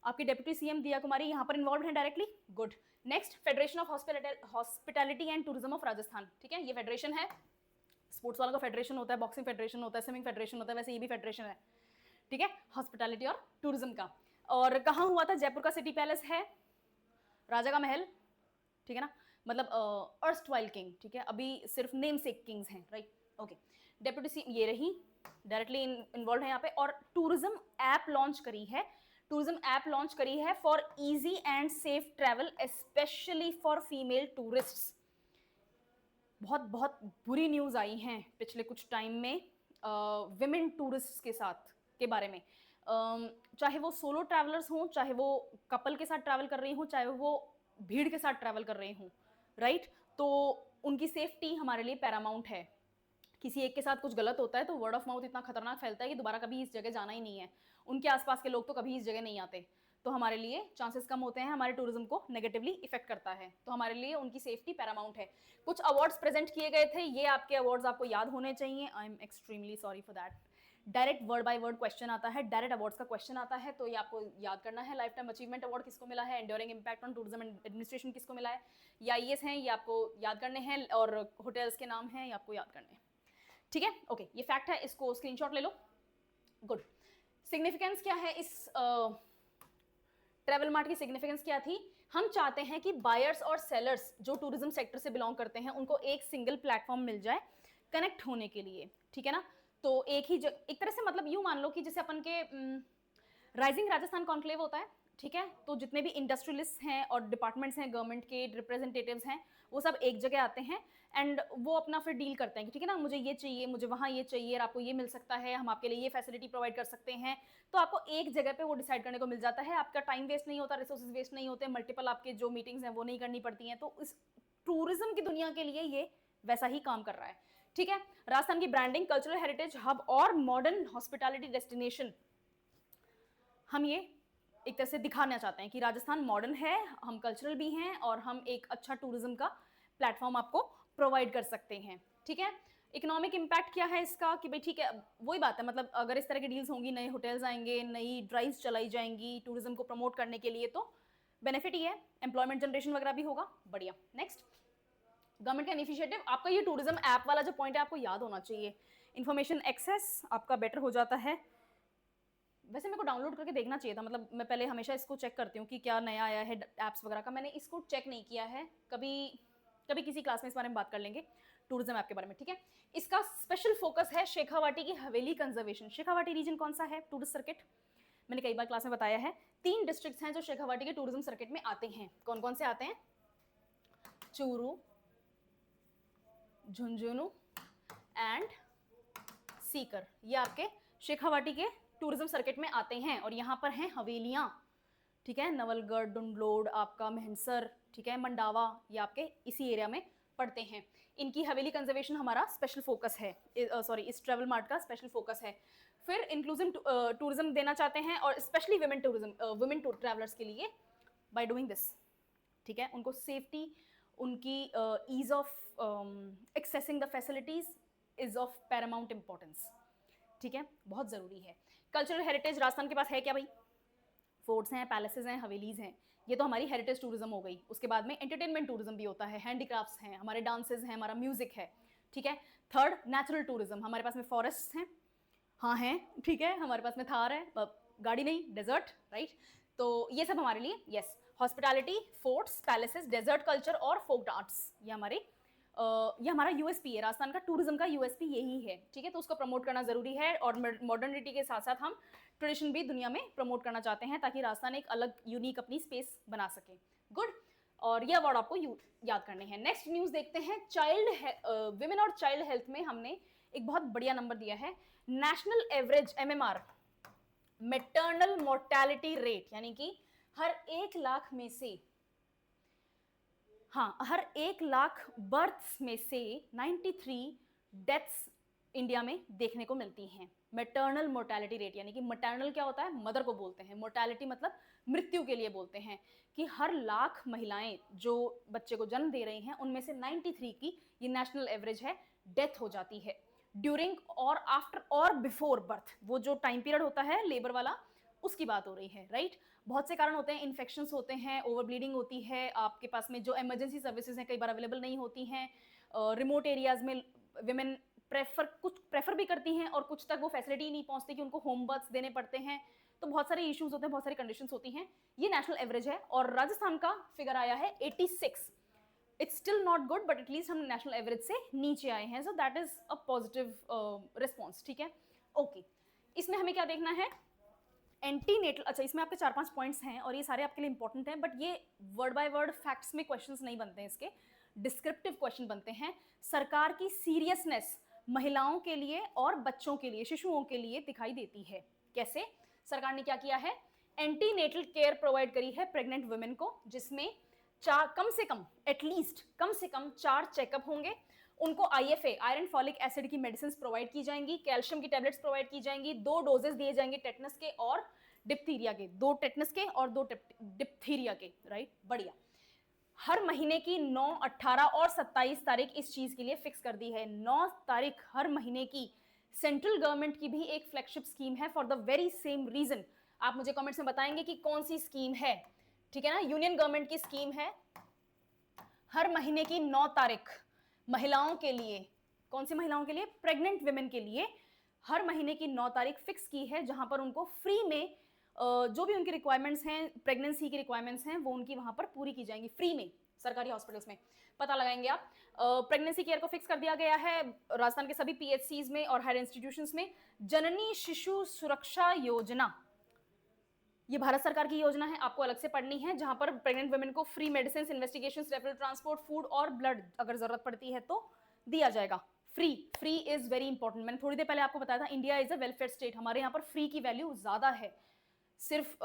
आपकी डेप्यूटी सीएम दिया कुमारी यहाँ पर इन्वॉल्व है directly, good. Next, federation of hospitality and tourism of Rajasthan, ठीक है, ये फेडरेशन है, स्पोर्ट्स वालों का फेडरेशन होता है, बॉक्सिंग फेडरेशन होता है, स्विमिंग फेडरेशन होता है, वैसे ये भी फेडरेशन है, ठीक है, हॉस्पिटैलिटी और टूरिज्म का। और कहाँ हुआ था, जयपुर का सिटी पैलेस है, राजा का महल, ठीक है ना, मतलब अर्स्टवाइल किंग, ठीक है, अभी सिर्फ नेम सेक किंग्स हैं, राइट। ओके, डेप्यूटी सी ये रही, डायरेक्टली इन्वॉल्व है यहाँ पे। और टूरिज्म ऐप लॉन्च करी है, टूरिज्म ऐप लॉन्च करी है for easy and safe travel, specially for female tourists. बहुत बहुत बुरी न्यूज़ आई हैं पिछले कुछ टाइम में विमेन टूरिस्ट्स के साथ के बारे में, चाहे वो सोलो ट्रैवलर्स हों, चाहे वो कपल के साथ ट्रैवल कर रही हों, चाहे वो भीड़ के साथ ट्रैवल कर रहे हों, राइट। तो उनकी सेफ्टी हमारे लिए पैरामाउंट है। किसी एक के साथ कुछ गलत होता है तो वर्ड ऑफ माउथ इतना खतरनाक फैलता है कि दोबारा कभी इस जगह जाना ही नहीं है, उनके आसपास के लोग तो कभी इस जगह नहीं आते, तो हमारे लिए चांसेस कम होते हैं, हमारे टूरिज्म को नेगेटिवली इफेक्ट करता है, तो हमारे लिए उनकी सेफ्टी पैरामाउंट है। कुछ अवार्ड्स प्रेजेंट किए गए थे, ये आपके अवार्ड्स आपको याद होने चाहिए, I am extremely sorry for that. Direct word by word question आता है, डायरेक्ट अवार्ड्स का क्वेश्चन आता है, तो ये आपको याद करना है। लाइफ टाइम अचीवमेंट अवार्ड किसको मिला है, enduring impact on tourism administration किसको मिला है, ये आईएएस हैं, ये आपको याद करने हैं, और होटल्स के नाम हैं, ये आपको याद करने हैं, ठीक है। ओके, ये फैक्ट है, इसको स्क्रीनशॉट ले लो, गुड। सिग्निफिकेंस क्या है इस ट्रैवल मार्ट की, सिग्निफिकेंस क्या थी, हम चाहते हैं कि बायर्स और सेलर्स जो टूरिज्म सेक्टर से बिलोंग करते हैं उनको एक सिंगल प्लेटफॉर्म मिल जाए कनेक्ट होने के लिए, ठीक है ना। तो एक ही एक तरह से मतलब यूं मान लो कि जैसे अपन के राइजिंग राजस्थान कॉन्क्लेव होता है, ठीक है, तो जितने भी इंडस्ट्रियलिस्ट हैं और डिपार्टमेंट्स हैं, गवर्नमेंट के रिप्रेजेंटेटिव्स हैं, वो सब एक जगह आते हैं एंड वो अपना फिर डील करते हैं कि ठीक है ना, मुझे ये चाहिए, मुझे वहाँ ये चाहिए, और आपको ये मिल सकता है, हम आपके लिए ये फैसिलिटी प्रोवाइड कर सकते हैं, तो आपको एक जगह पे वो डिसाइड करने को मिल जाता है, आपका टाइम वेस्ट नहीं होता, रिसोर्सेज वेस्ट नहीं होते, मल्टीपल आपके जो मीटिंग्स हैं वो नहीं करनी पड़ती हैं, तो इस टूरिज्म की दुनिया के लिए ये वैसा ही काम कर रहा है, ठीक है। राजस्थान की ब्रांडिंग, कल्चरल हेरिटेज हब और मॉडर्न हॉस्पिटैलिटी डेस्टिनेशन, हम ये एक तरह से दिखाना चाहते हैं कि राजस्थान मॉडर्न है, हम कल्चरल भी हैं, और हम एक अच्छा टूरिज्म का प्लेटफॉर्म आपको प्रोवाइड कर सकते हैं, ठीक है। इकोनॉमिक इंपैक्ट क्या है इसका कि भाई ठीक है, वही बात है, मतलब अगर इस तरह की डील्स होंगी, नए होटल्स आएंगे, नई ड्राइव्स चलाई जाएंगी टूरिज्म को प्रमोट करने के लिए, तो बेनिफिट ही है, एम्प्लॉयमेंट जनरेशन वगैरह भी होगा, बढ़िया। नेक्स्ट, गवर्नमेंट का इनिशिएटिव, आपका ये टूरिज्म ऐप वाला जो पॉइंट है आपको याद होना चाहिए, इन्फॉर्मेशन एक्सेस आपका बेटर हो जाता है, वैसे मेरे को डाउनलोड करके देखना चाहिए था, मतलब मैं पहले हमेशा इसको चेक करती हूँ कि क्या नया आया है ऐप्स वगैरह का, मैंने इसको चेक नहीं किया है कभी। कभी किसी क्लास में इस बारे में बात कर लेंगे टूरिज्म ऐप के बारे में, ठीक है। इसका स्पेशल फोकस है शेखावाटी की हवेली कंजर्वेशन। शेखावाटी रीजन कौन सा है टूरिस्ट सर्किट, मैंने कई बार क्लास में बताया है। 3 डिस्ट्रिक्ट्स हैं जो शेखावाटी के टूरिज्म सर्किट में आते हैं। कौन कौन से आते हैं? चूरू, झुंझुनू एंड सीकर, ये आपके शेखावाटी के टूरिज्म सर्किट में आते हैं। और यहाँ पर हैं हवेलियाँ, ठीक है, नवलगढ़, डुंडलोड, आपका मेहनसर, ठीक है, मंडावा, ये आपके इसी एरिया में पड़ते हैं। इनकी हवेली कंजर्वेशन हमारा स्पेशल फोकस है, सॉरी इस ट्रैवल मार्ट का स्पेशल फोकस है। फिर इंक्लूसिव टूरिज्म देना चाहते हैं और specially women tourism, women tour travellers के लिए बाय डूइंग दिस, ठीक है। उनको सेफ्टी, उनकी ease of accessing the facilities is of paramount importance, ठीक है, बहुत ज़रूरी है। कल्चरल हेरिटेज राजस्थान के पास है क्या भाई? फोर्ट्स हैं, पैलेसेस हैं, हवेलीज हैं, ये तो हमारी हेरिटेज टूरिज्म हो गई। उसके बाद में एंटरटेनमेंट टूरिज्म भी होता है, हैंडीक्राफ्ट्स हैं, हमारे डांसेस हैं, हमारा म्यूजिक है, ठीक है। थर्ड, नेचुरल टूरिज्म, हमारे पास में फॉरेस्ट हैं, हाँ हैं, ठीक है, हमारे पास में थार है, गाड़ी नहीं, डेजर्ट, राइट। तो ये सब हमारे लिए, yes. Hospitality, forts, palaces, desert culture और फोक आर्ट्स, ये हमारे ये हमारा यूएसपी है, राजस्थान का टूरिज्म का यूएसपी यही है, ठीक है। तो उसको प्रमोट करना जरूरी है और मॉडर्निटी के साथ साथ हम ट्रेडिशन भी दुनिया में प्रमोट करना चाहते हैं ताकि राजस्थान एक अलग यूनिक अपनी स्पेस बना सके। गुड, और ये अवार्ड आपको याद करने हैं। नेक्स्ट न्यूज देखते हैं। चाइल्ड विमेन और चाइल्ड हेल्थ में हमने एक बहुत बढ़िया नंबर दिया है, national average MMR, maternal mortality rate, यानी कि हर 1 लाख में से, हाँ, हर 1 लाख बर्थ्स में से 93 डेथ्स इंडिया में देखने को मिलती हैं। मैटरनल मोर्टेलिटी रेट, यानी कि मैटरनल क्या होता है? मदर को बोलते हैं, मोर्टेलिटी मतलब मृत्यु के लिए बोलते हैं, कि हर लाख महिलाएं जो बच्चे को जन्म दे रही हैं उनमें से 93 की, ये नेशनल एवरेज है, डेथ हो जाती है ड्यूरिंग और आफ्टर और बिफोर बर्थ। वो जो टाइम पीरियड होता है लेबर वाला, उसकी बात हो रही है, राइट। बहुत से कारण होते हैं, इन्फेक्शंस होते हैं, ओवर ब्लीडिंग होती है, आपके पास में जो इमरजेंसी सर्विसेज हैं कई बार अवेलेबल नहीं होती हैं, रिमोट एरियाज में विमेन कुछ प्रेफर भी करती हैं और कुछ तक वो फैसिलिटी नहीं पहुंचती कि उनको होम बर्थ्स देने पड़ते हैं। तो बहुत सारे इश्यूज होते हैं, बहुत सारी कंडीशंस होती हैं। ये नेशनल एवरेज है और राजस्थान का फिगर आया है 86। It's still not good but at least हम नेशनल एवरेज से नीचे आए हैं, so that is a positive response, ठीक है। ओके, इसमें हमें क्या देखना है? एंटीनेटल, अच्छा इसमें आपके 4-5 पॉइंट्स हैं और ये सारे आपके लिए इंपॉर्टेंट हैं, बट ये वर्ड बाय वर्ड फैक्ट्स में क्वेश्चंस नहीं बनते हैं, इसके डिस्क्रिप्टिव क्वेश्चन बनते हैं। सरकार की सीरियसनेस महिलाओं के लिए और बच्चों के लिए, शिशुओं के लिए दिखाई देती है। कैसे? सरकार ने क्या किया है? एंटीनेटल केयर प्रोवाइड करी है प्रेग्नेंट वुमेन को, जिसमें कम से कम एटलीस्ट कम से कम 4 चेकअप होंगे। उनको IFA, आयरन फॉलिक एसिड की मेडिसिन प्रोवाइड की जाएंगी, कैल्शियम की टैबलेट्स प्रोवाइड की जाएंगी, 2 डोजेस दिए जाएंगे टेटनस के और डिप्थीरिया के, 2 टेटनस के और 2 डिप्थीरिया के, राइट। बढ़िया। हर महीने की 9, 18 और 27 तारीख इस चीज के लिए फिक्स कर दी है। 9 तारीख हर महीने की सेंट्रल गवर्नमेंट की भी एक फ्लैगशिप स्कीम है for the very same reason. आप मुझे कमेंट्स में बताएंगे कि कौन सी स्कीम है, ठीक है ना। यूनियन गवर्नमेंट की स्कीम है, हर महीने की 9 तारीख महिलाओं के लिए। कौन सी महिलाओं के लिए? प्रेग्नेंट विमेन के लिए हर महीने की 9 तारीख फिक्स की है, जहां पर उनको फ्री में जो भी उनकी रिक्वायरमेंट्स हैं, प्रेगनेंसी की रिक्वायरमेंट्स हैं, वो उनकी वहां पर पूरी की जाएंगी फ्री में, सरकारी हॉस्पिटल्स में। पता लगाएंगे आप। प्रेगनेंसी केयर को फिक्स कर दिया गया है राजस्थान के सभी PHCs में और हायर इंस्टीट्यूशंस में। जननी शिशु सुरक्षा योजना, ये भारत सरकार की योजना है, आपको अलग से पढ़नी है, जहां पर प्रेग्नेंट वुमेन को free medicine, investigations, referral transport, food और ब्लड अगर जरूरत पड़ती है तो दिया जाएगा। Free is very important. मैंने थोड़ी देर पहले आपको बताया था, India is a welfare state, हमारे यहाँ पर फ्री की वैल्यू ज्यादा है, सिर्फ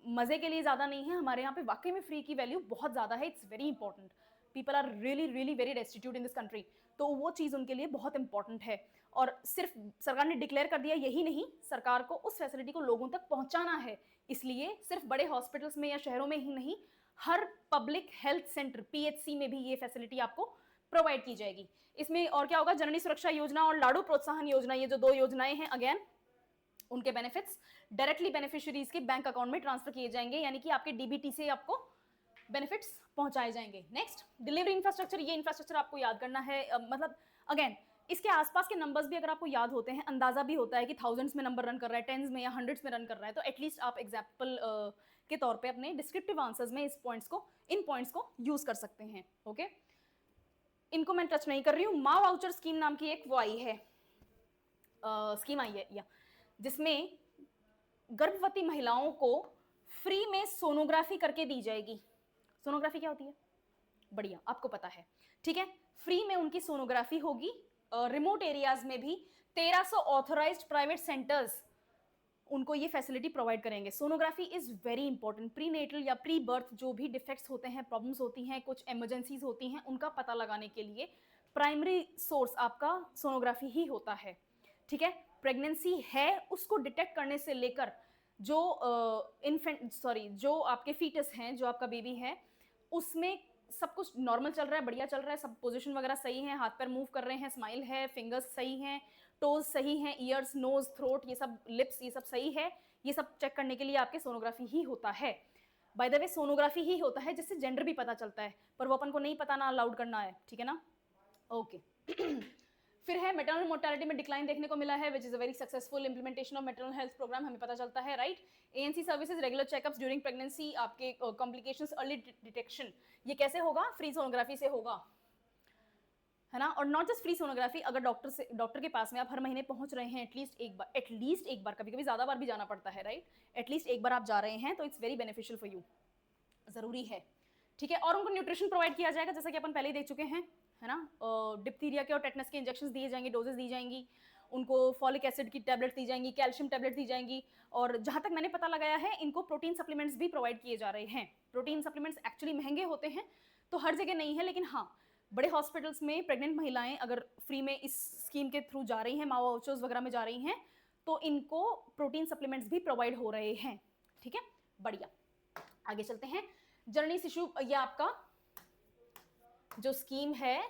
मजे के लिए ज्यादा नहीं है, हमारे यहाँ पे वाकई में फ्री की वैल्यू बहुत ज्यादा है। It's very important. People are really very destitute in this country, तो वो चीज उनके लिए बहुत इंपॉर्टेंट है। और सिर्फ सरकार ने डिक्लेयर कर दिया यही नहीं, सरकार को उस फैसिलिटी को लोगों तक पहुंचाना है, इसलिए सिर्फ बड़े हॉस्पिटल्स में या शहरों में ही नहीं, हर पब्लिक हेल्थ सेंटर PHC में भी ये फैसिलिटी आपको प्रोवाइड की जाएगी। इसमें और क्या होगा? जननी सुरक्षा योजना और लाड़ू प्रोत्साहन योजना, ये जो 2 योजनाएं हैं, अगेन उनके बेनिफिट्स डायरेक्टली बेनिफिशियरीज के बैंक अकाउंट में ट्रांसफर किए जाएंगे, यानी कि आपके DBT से आपको बेनिफिट्स पहुंचाए जाएंगे। नेक्स्ट, डिलीवरी इंफ्रास्ट्रक्चर, ये इंफ्रास्ट्रक्चर आपको याद करना है। मतलब अगेन इसके आसपास के नंबर्स भी अगर आपको याद होते हैं, अंदाजा भी होता है कि थाउजेंड्स में नंबर रन कर रहा है, टेंस में या हंड्रेड्स में रन कर रहा है, तो एटलीस्ट आप एग्जाम्पल के तौर पे अपने डिस्क्रिप्टिव आंसर्स में इन पॉइंट्स को यूज कर सकते हैं। ओके, इनको मैं टच नहीं कर रही हूँ। माँ वाउचर स्कीम नाम की एक वो आई है, स्कीम आई है या जिसमें गर्भवती महिलाओं को फ्री में सोनोग्राफी करके दी जाएगी। सोनोग्राफी क्या होती है? बढ़िया, आपको पता है, ठीक है। फ्री में उनकी सोनोग्राफी होगी। रिमोट एरियाज में भी 1300 ऑथराइज्ड प्राइवेट सेंटर्स उनको ये फैसिलिटी प्रोवाइड करेंगे। Sonography is very important. Pre natal या प्री बर्थ जो भी डिफेक्ट्स होते हैं, प्रॉब्लम्स होती हैं, कुछ इमरजेंसीज होती हैं, उनका पता लगाने के लिए प्राइमरी सोर्स आपका सोनोग्राफी ही होता है, ठीक है। प्रेगनेंसी है उसको डिटेक्ट करने से लेकर जो जो आपके फीटस हैं, जो आपका बेबी है, उसमें सब कुछ नॉर्मल चल रहा है, बढ़िया चल रहा है, सब पोजीशन वगैरह सही है, हाथ पैर मूव कर रहे हैं, स्माइल है, फिंगर्स सही हैं, टोज सही हैं, ईयर्स, नोज, थ्रोट, ये सब, लिप्स, ये सब सही है, ये सब चेक करने के लिए आपके सोनोग्राफी ही होता है। बाय द वे सोनोग्राफी ही होता है जिससे जेंडर भी पता चलता है, पर वो अपन को नहीं पता ना अलाउड करना है, ठीक है ना। ओके फिर है मेटरनल मोर्टेलिटी में डिक्लाइन देखने को मिला है, which is a very successful implementation of maternal health programme, हमें पता चलता है, right. ANC services, regular checkups during pregnancy, आपके कॉम्प्लिकेशंस, अर्ली डिटेक्शन, ये कैसे होगा? फ्री सोनोग्राफी से होगा, है ना। और नॉट जस्ट फ्री सोनोग्राफी, अगर डॉक्टर के पास में आप हर महीने पहुंच रहे हैं एटलीस्ट एक बार, कभी कभी ज़्यादा बार भी जाना पड़ता है, राइट। एटलीस्ट एक बार आप जा रहे हैं तो it's very beneficial for you, ज़रूरी है, ठीक है। और उनको न्यूट्रिशन प्रोवाइड किया जाएगा, जैसा कि अपन पहले ही देख चुके हैं, है ना। डिप्थीरिया के और टेटनस के इंजेक्शन दिए जाएंगे, डोजेस दी जाएंगी, उनको फॉलिक एसिड की टैबलेट दी जाएंगी, कैल्शियम टैबलेट दी जाएंगी, और जहाँ तक मैंने पता लगाया है इनको प्रोटीन सप्लीमेंट्स भी प्रोवाइड किए जा रहे हैं। प्रोटीन सप्लीमेंट्स एक्चुअली महंगे होते हैं, तो हर जगह नहीं है, लेकिन हाँ, बड़े हॉस्पिटल्स में प्रेग्नेंट महिलाएं अगर फ्री में इस स्कीम के थ्रू जा रही हैं, माँ वाउचर्स वगैरह में जा रही हैं, तो इनको प्रोटीन सप्लीमेंट्स भी प्रोवाइड हो रहे हैं, ठीक है, बढ़िया। आगे चलते हैं। जननी शिशु, ये आपका जो स्कीम है,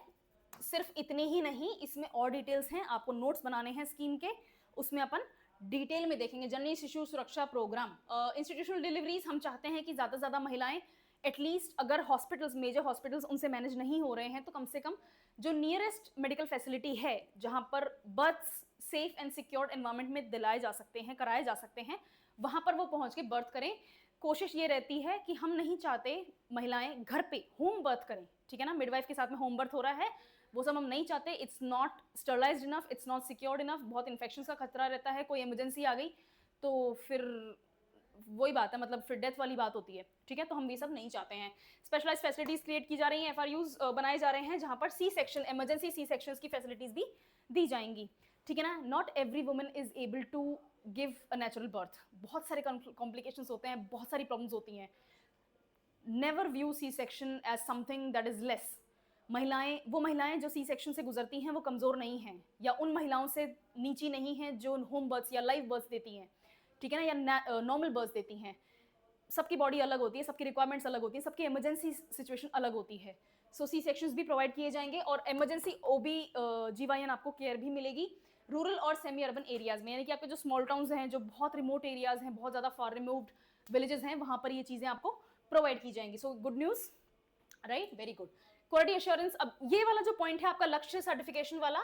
सिर्फ इतने ही नहीं, इसमें और डिटेल्स हैं, आपको नोट्स बनाने हैं स्कीम के, उसमें अपन डिटेल में देखेंगे। जननी शिशु सुरक्षा प्रोग्राम, इंस्टीट्यूशनल डिलीवरीज, हम चाहते हैं कि ज़्यादा से ज़्यादा महिलाएं एटलीस्ट, अगर हॉस्पिटल्स, मेजर हॉस्पिटल्स उनसे मैनेज नहीं हो रहे हैं, तो कम से कम जो नियरेस्ट मेडिकल फैसिलिटी है, जहाँ पर birth safe and secured environment में दिलाए जा सकते हैं, कराए जा सकते हैं, वहाँ पर वो पहुँच के बर्थ करें। कोशिश ये रहती है कि हम नहीं चाहते महिलाएं घर पे होम बर्थ करें, ठीक है ना। मिडवाइफ के साथ में होम बर्थ हो रहा है, वो सब हम नहीं चाहते। It's not sterilised enough, it's not secured enough, बहुत इन्फेक्शन का खतरा रहता है, कोई इमरजेंसी आ गई तो फिर वही बात है, मतलब फिर डेथ वाली बात होती है, ठीक है। तो हम ये सब नहीं चाहते हैं। स्पेशलाइज्ड फैसिलिटीज क्रिएट की जा रही हैं, एफआरयूज बनाए जा रहे हैं, जहाँ पर C section, emergency C sections की फैसिलिटीज भी दी जाएंगी, ठीक है ना। Not every woman is able to give a natural birth, बहुत सारे कॉम्प्लिकेशंस होते हैं, बहुत सारी प्रॉब्लम्स होती हैं। Never view C section as something that is less. वो महिलाएं जो सी सेक्शन से गुजरती हैं वो कमज़ोर नहीं हैं, या उन महिलाओं से नीची नहीं हैं जो होम बर्थ या लाइव बर्थ देती हैं, ठीक है ना, या नॉर्मल बर्थ देती हैं। सबकी बॉडी अलग होती है, सबकी रिक्वायरमेंट्स अलग होती है, सबकी इमरजेंसी सिचुएशन अलग होती है। सो सी सेक्शंस भी प्रोवाइड किए जाएंगे, और इमरजेंसी ओबी जीवाइन आपको केयर भी मिलेगी रूरल और सेमी अर्बन एरियाज में, यानी कि आपके जो स्मॉल टाउन्स हैं, जो बहुत रिमोट एरियाज हैं, बहुत ज़्यादा फार रिमूव्ड विलेजेस हैं, वहाँ पर ये चीज़ें आपको प्रोवाइड की जाएंगी। So good news, right, very good. Quality assurance, अब ये वाला जो पॉइंट है आपका लक्ष्य सर्टिफिकेशन वाला,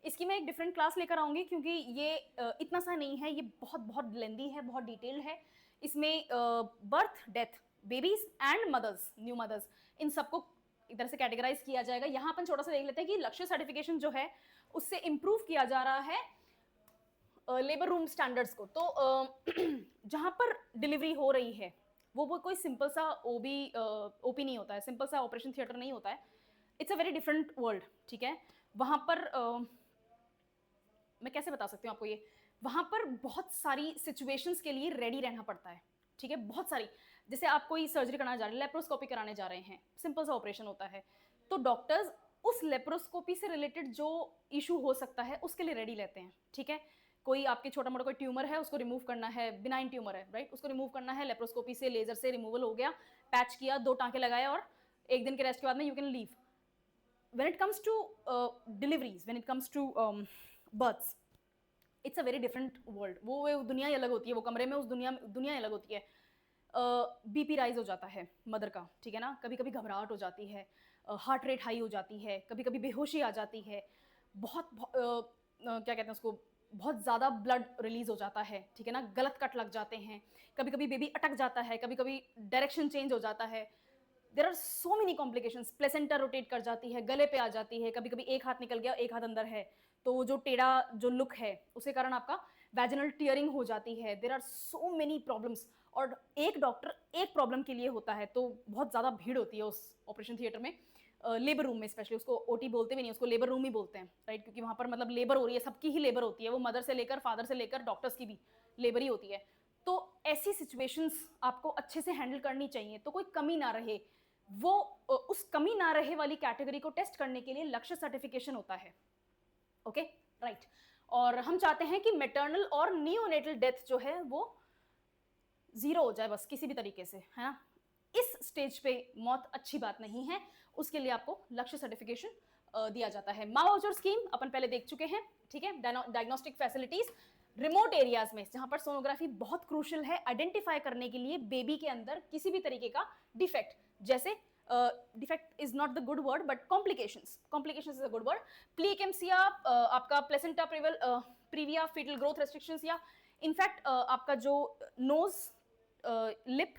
इसकी मैं एक डिफरेंट क्लास लेकर आऊंगी, क्योंकि ये इतना सा नहीं है, ये बहुत बहुत लेंदी है, बहुत डिटेल्ड है। इसमें birth, death, babies and mothers, new mothers, इन सबको इधर से कैटेगराइज किया जाएगा। यहाँ अपन छोटा सा देख लेते हैं कि लक्ष्य सर्टिफिकेशन जो है उससे इम्प्रूव किया जा रहा है लेबर रूम स्टैंडर्ड्स को। तो जहाँ पर डिलीवरी हो रही है वो कोई सिंपल सा ओपी नहीं होता है, सिंपल सा ऑपरेशन थिएटर नहीं होता है, it's a very different world, ठीक है। वहाँ पर मैं कैसे बता सकती हूँ आपको ये, वहाँ पर बहुत सारी सिचुएशंस के लिए रेडी रहना पड़ता है, ठीक है, बहुत सारी। जैसे आप कोई सर्जरी कराने जा रहे हैं, लेप्रोस्कोपी कराने जा रहे हैं, सिंपल सा ऑपरेशन होता है, तो डॉक्टर्स उस लेप्रोस्कोपी से रिलेटेड जो इशू हो सकता है उसके लिए रेडी रहते हैं, ठीक है। कोई आपके छोटा मोटा कोई ट्यूमर है, उसको रिमूव करना है, बिनाइन ट्यूमर है, राइट, उसको रिमूव करना है, लेप्रोस्कोपी से, लेजर से रिमूवल हो गया, पैच किया, 2 टाँके लगाए, और 1 दिन के रेस्ट के बाद में you can leave. when it comes to deliveries, when it comes to births, it's a very different world. वो दुनिया ही अलग होती है, वो कमरे में उस दुनिया अलग होती है। बीपी राइज हो जाता है मदर का, ठीक है ना, कभी कभी घबराहट हो जाती है, हार्ट रेट हाई हो जाती है, कभी कभी बेहोशी आ जाती है, क्या कहते हैं उसको, बहुत ज़्यादा ब्लड रिलीज हो जाता है, ठीक है ना, गलत कट लग जाते हैं, कभी कभी बेबी अटक जाता है, कभी कभी डायरेक्शन चेंज हो जाता है, there are so many complications, placenta rotate कर जाती है, गले पे आ जाती है, कभी कभी एक हाथ निकल गया एक हाथ अंदर है, तो वो जो टेढ़ा जो लुक है उसके कारण आपका वैजिनल टीयरिंग हो जाती है, there are so many problems. और एक डॉक्टर एक प्रॉब्लम के लिए होता है, तो बहुत ज़्यादा भीड़ होती है उस ऑपरेशन थिएटर में, लेबर रूम में स्पेशली, उसको ओटी बोलते भी नहीं, उसको लेबर रूम ही बोलते हैं, राइट, क्योंकि वहाँ पर मतलब लेबर हो रही है, सबकी ही लेबर होती है, वो मदर से लेकर फादर से लेकर डॉक्टर्स की भी लेबर ही होती है। तो ऐसी सिचुएशंस आपको अच्छे से हैंडल करनी चाहिए, तो कोई कमी ना रहे, वो उस कमी ना रहे वाली कैटेगरी को टेस्ट करने के लिए लक्ष्य सर्टिफिकेशन होता है। Okay, right. और हम चाहते हैं कि मैटरनल और नियोनेटल डेथ जो है वो जीरो हो जाए, बस किसी भी तरीके से, है ना। इस स्टेज पे मौत अच्छी बात नहीं है, उसके लिए आपको लक्ष्य सर्टिफिकेशन दिया जाता है। माँ वाउचर स्कीम अपन पहले देख चुके हैं, ठीक है। डायग्नोस्टिक फैसिलिटीज रिमोट एरियाज में जहां पर सोनोग्राफी बहुत क्रूशियल है आइडेंटिफाई करने के लिए बेबी के अंदर किसी भी तरीके का डिफेक्ट, जैसे defect is not the good word but complications is a good word, preeclampsia, आपका placenta previa, fetal growth restrictions, या इनफैक्ट आपका जो नोज लिप,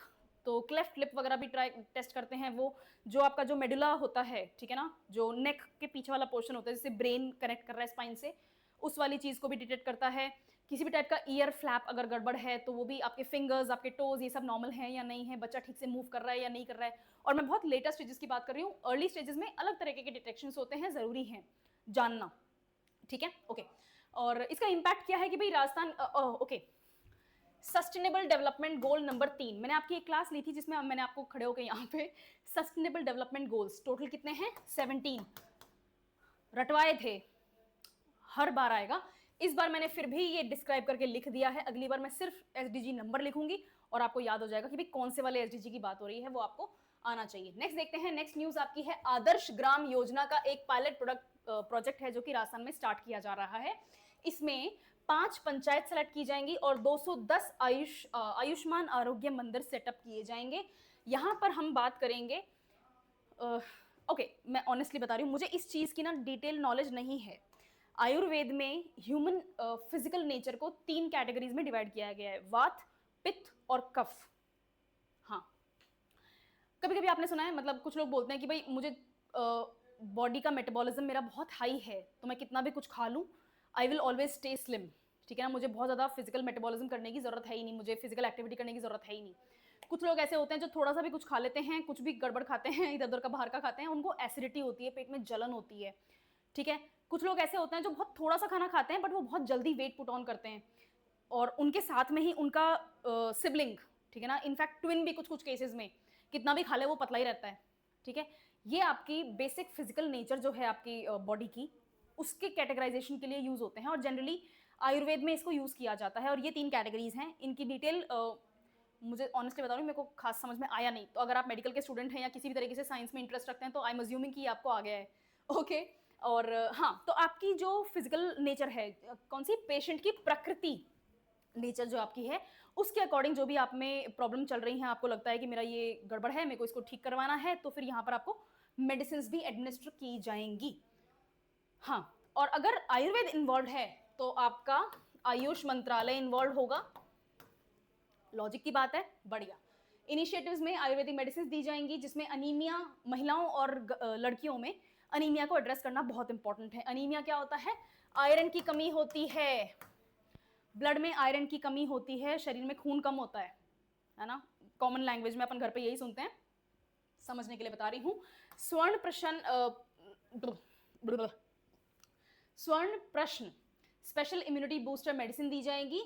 तो क्लेफ्ट लिप वगैरह भी ट्राई टेस्ट करते हैं, वो जो आपका जो मेडुला होता है, ठीक है ना, जो नेक के पीछे वाला पोर्शन होता है जिससे ब्रेन कनेक्ट कर रहा है स्पाइन से, उस वाली चीज को भी डिटेक्ट करता है। किसी भी टाइप का ईयर फ्लैप अगर गड़बड़ है तो वो भी, आपके फिंगर्स, आपके टोज, ये सब नॉर्मल है या नहीं है, बच्चा ठीक से मूव कर रहा है या नहीं कर रहा है। और मैं बहुत लेटर स्टेजेस की बात कर रही हूँ, अर्ली स्टेजेस में अलग तरीके के डिटेक्शंस होते हैं, जरूरी है जानना, ठीक है, ओके। और इसका इम्पैक्ट क्या है कि भाई Rajasthan, okay, sustainable development goal number 3, मैंने आपकी एक क्लास ली थी जिसमें मैंने आपको खड़े होकर यहाँ पे सस्टेनेबल डेवलपमेंट गोल्स टोटल कितने हैं, 17 रटवाए थे, हर बार आएगा। इस बार मैंने फिर भी ये डिस्क्राइब करके लिख दिया है, अगली बार मैं सिर्फ एसडीजी नंबर लिखूंगी और आपको याद हो जाएगा कि भाई कौन से वाले एसडीजी की बात हो रही है, वो आपको आना चाहिए। नेक्स्ट देखते हैं, नेक्स्ट न्यूज आपकी है आदर्श ग्राम योजना का एक पायलट प्रोजेक्ट है जो कि राजस्थान में स्टार्ट किया जा रहा है। इसमें 5 पंचायत सेलेक्ट की जाएंगी और 210 आयुष्मान आरोग्य मंदिर सेटअप किए जाएंगे। यहाँ पर हम बात करेंगे, ओके, मैं ऑनेस्टली बता रही हूँ, मुझे इस चीज़ की ना डिटेल नॉलेज नहीं है। आयुर्वेद में ह्यूमन फिजिकल नेचर को 3 कैटेगरीज में डिवाइड किया गया है, वात, पित्त और कफ। हाँ, कभी कभी आपने सुना है, मतलब कुछ लोग बोलते हैं कि भाई मुझे बॉडी का मेटाबॉलिज्म मेरा बहुत हाई है, तो मैं कितना भी कुछ खा लूँ, I will always stay slim, ठीक है ना, मुझे बहुत ज़्यादा फिजिकल मेटाबॉलिज्म करने की ज़रूरत है ही नहीं, मुझे फिजिकल एक्टिविटी करने की ज़रूरत है ही नहीं। कुछ लोग ऐसे होते हैं जो थोड़ा सा भी कुछ खा लेते हैं, कुछ भी गड़बड़ खाते हैं, इधर उधर का बाहर का खाते हैं, उनको एसिडिटी होती है, पेट में जलन होती है, ठीक है। कुछ लोग ऐसे होते हैं जो बहुत थोड़ा सा खाना खाते हैं बट वो बहुत जल्दी वेट पुट ऑन करते हैं, और उनके साथ में ही उनका सिबलिंग, ठीक है ना, इनफैक्ट ट्विन भी कुछ कुछ केसेस में, कितना भी खा ले वो पतला ही रहता है, ठीक है। ये आपकी बेसिक फिजिकल नेचर जो है आपकी बॉडी की, उसके कैटेगराइजेशन के लिए यूज होते हैं और जनरली आयुर्वेद में इसको यूज किया जाता है। और ये 3 कैटेगरीज हैं, इनकी डिटेल मुझे ऑनेस्टली बता रही हूँ, मेरे को खास समझ में आया नहीं, तो अगर आप मेडिकल के स्टूडेंट हैं या किसी भी तरीके से साइंस में इंटरेस्ट रखते हैं तो आई एम अज्यूमिंग कि आपको आ गया है, ओके। और हाँ, तो आपकी जो फिजिकल नेचर है, कौन सी, पेशेंट की प्रकृति नेचर जो आपकी है, उसके अकॉर्डिंग जो भी आप में प्रॉब्लम चल रही है, आपको लगता है कि मेरा ये गड़बड़ है, मेरे को इसको ठीक करवाना है, तो फिर यहाँ पर आपको मेडिसिन भी एडमिनिस्टर की जाएंगी। हाँ, और अगर आयुर्वेद इन्वॉल्व है तो आपका आयुष मंत्रालय इन्वॉल्व होगा, लॉजिक की बात है, बढ़िया। इनिशिएटिव्स में आयुर्वेदिक मेडिसिन दी जाएंगी जिसमें अनीमिया, महिलाओं और लड़कियों में अनीमिया को एड्रेस करना बहुत इंपॉर्टेंट है। अनीमिया क्या होता है, आयरन की कमी होती है, ब्लड में आयरन की कमी होती है, शरीर में खून कम होता है ना, कॉमन लैंग्वेज में अपन घर पे यही सुनते हैं, समझने के लिए बता रही हूँ। स्वर्ण प्रश्न स्पेशल इम्यूनिटी बूस्टर मेडिसिन दी जाएगी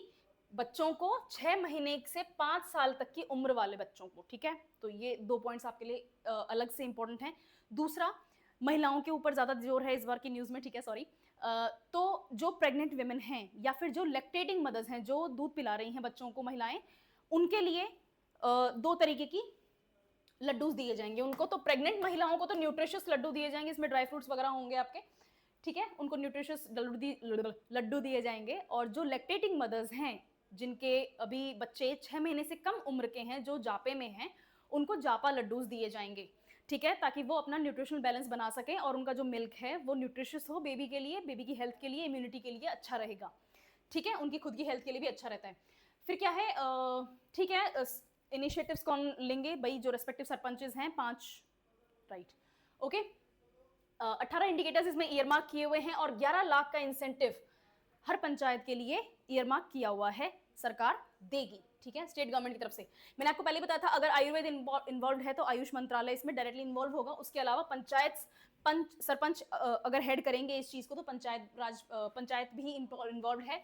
बच्चों को 6 महीने से 5 साल तक की उम्र वाले बच्चों को, ठीक है। तो ये 2 पॉइंट्स आपके लिए अलग से इंपॉर्टेंट हैं। दूसरा, महिलाओं के ऊपर ज्यादा जोर है इस बार की न्यूज में, ठीक है, सॉरी। तो जो प्रेग्नेंट विमेन हैं या फिर जो लैक्टेटिंग मदर्स हैं, जो दूध पिला रही हैं बच्चों को, महिलाएं, उनके लिए 2 तरीके की लड्डूस दिए जाएंगे उनको। तो प्रेग्नेंट महिलाओं को तो न्यूट्रिशियस लड्डू दिए जाएंगे, इसमें ड्राई फ्रूट्स वगैरह होंगे आपके, ठीक है, उनको न्यूट्रिशियस लड्डू दिए जाएंगे। और जो लैक्टेटिंग मदर्स हैं, जिनके अभी बच्चे 6 महीने से कम उम्र के हैं, जो जापे में हैं, उनको जापा लड्डूस दिए जाएंगे। ठीक है, ताकि वो अपना न्यूट्रिशनल बैलेंस बना सकें और उनका जो मिल्क है वो न्यूट्रिशियस हो बेबी के लिए, बेबी की हेल्थ के लिए, इम्यूनिटी के लिए अच्छा रहेगा। ठीक है, उनकी खुद की हेल्थ के लिए भी अच्छा रहता है। फिर क्या है, ठीक है, इनिशिएटिव्स कौन लेंगे भाई, जो रेस्पेक्टिव सरपंचेस हैं 5, राइट, ओके। 18 इंडिकेटर्स इसमें ईयरमार्क किए हुए हैं और 11 लाख का इंसेंटिव हर पंचायत के लिए ईयरमार्क किया हुआ है, सरकार देगी। ठीक है, स्टेट गवर्नमेंट की तरफ से। मैंने आपको पहले बताया था अगर आयुर्वेद इन्वॉल्व है तो आयुष मंत्रालय इसमें डायरेक्टली इन्वॉल्व होगा। उसके अलावा सरपंच अगर हेड करेंगे इस चीज को तो पंचायत भी इन्वॉल्व है।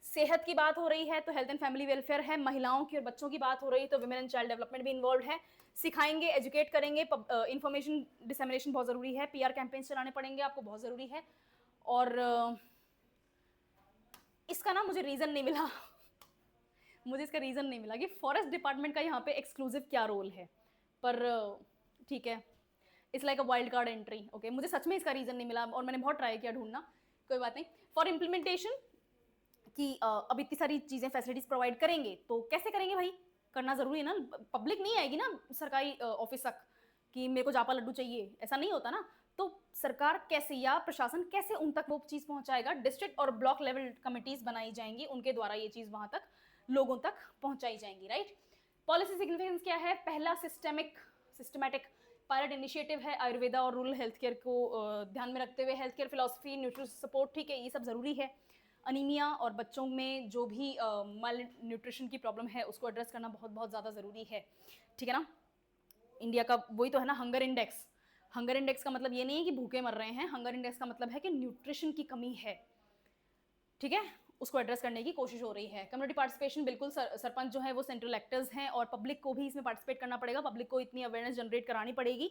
सेहत की बात हो रही है तो हेल्थ एंड फैमिली वेलफेयर है। महिलाओं की और बच्चों की बात हो रही है तो वुमेन एंड चाइल्ड डेवलपमेंट भी इन्वॉल्व है। सिखाएंगे, एजुकेट करेंगे, इंफॉर्मेशन डिसेमिनेशन बहुत जरूरी है, पीआर कैंपेन्स चलाने पड़ेंगे आपको, बहुत जरूरी है। और इसका ना मुझे रीजन नहीं मिला मुझे इसका रीजन नहीं मिला कि फॉरेस्ट डिपार्टमेंट का यहाँ पे एक्सक्लूसिव क्या रोल है, पर ठीक है, it's like a wild card entry. Okay, मुझे सच में इसका रीजन नहीं मिला और मैंने बहुत ट्राई किया ढूंढना, कोई बात नहीं। फॉर इम्प्लीमेंटेशन कि अब इतनी सारी चीजें फैसिलिटीज प्रोवाइड करेंगे तो कैसे करेंगे भाई, करना जरूरी है ना। पब्लिक नहीं आएगी ना सरकारी ऑफिस तक कि मेरे को जापा लड्डू चाहिए, ऐसा नहीं होता ना। तो सरकार कैसे या प्रशासन कैसे उन तक वो चीज पहुंचाएगा, डिस्ट्रिक्ट और ब्लॉक लेवल कमिटीज बनाई जाएंगी, उनके द्वारा ये चीज वहां तक लोगों तक पहुंचाई जाएंगी, राइट। पॉलिसी सिग्निफिकेंस क्या है, पहला सिस्टमैटिक पायलट इनिशिएटिव है आयुर्वेदा और रूरल हेल्थ केयर को ध्यान में रखते हुए। Health care philosophy, nutrition support, ठीक है, ये सब जरूरी है। अनीमिया और बच्चों में जो भी माल न्यूट्रिशन की प्रॉब्लम है उसको एड्रेस करना बहुत बहुत ज़्यादा ज़रूरी है, ठीक है ना। इंडिया का वही तो है ना हंगर इंडेक्स। हंगर इंडेक्स का मतलब ये नहीं है कि भूखे मर रहे हैं, हंगर इंडेक्स का मतलब है कि न्यूट्रिशन की कमी है, ठीक है, उसको एड्रेस करने की कोशिश हो रही है। कम्युनिटी पार्टिसिपेशन, बिल्कुल सरपंच जो है वो सेंट्रल एक्टर्स हैं और पब्लिक को भी इसमें पार्टिसिपेट करना पड़ेगा। पब्लिक को इतनी अवेयरनेस जनरेट करानी पड़ेगी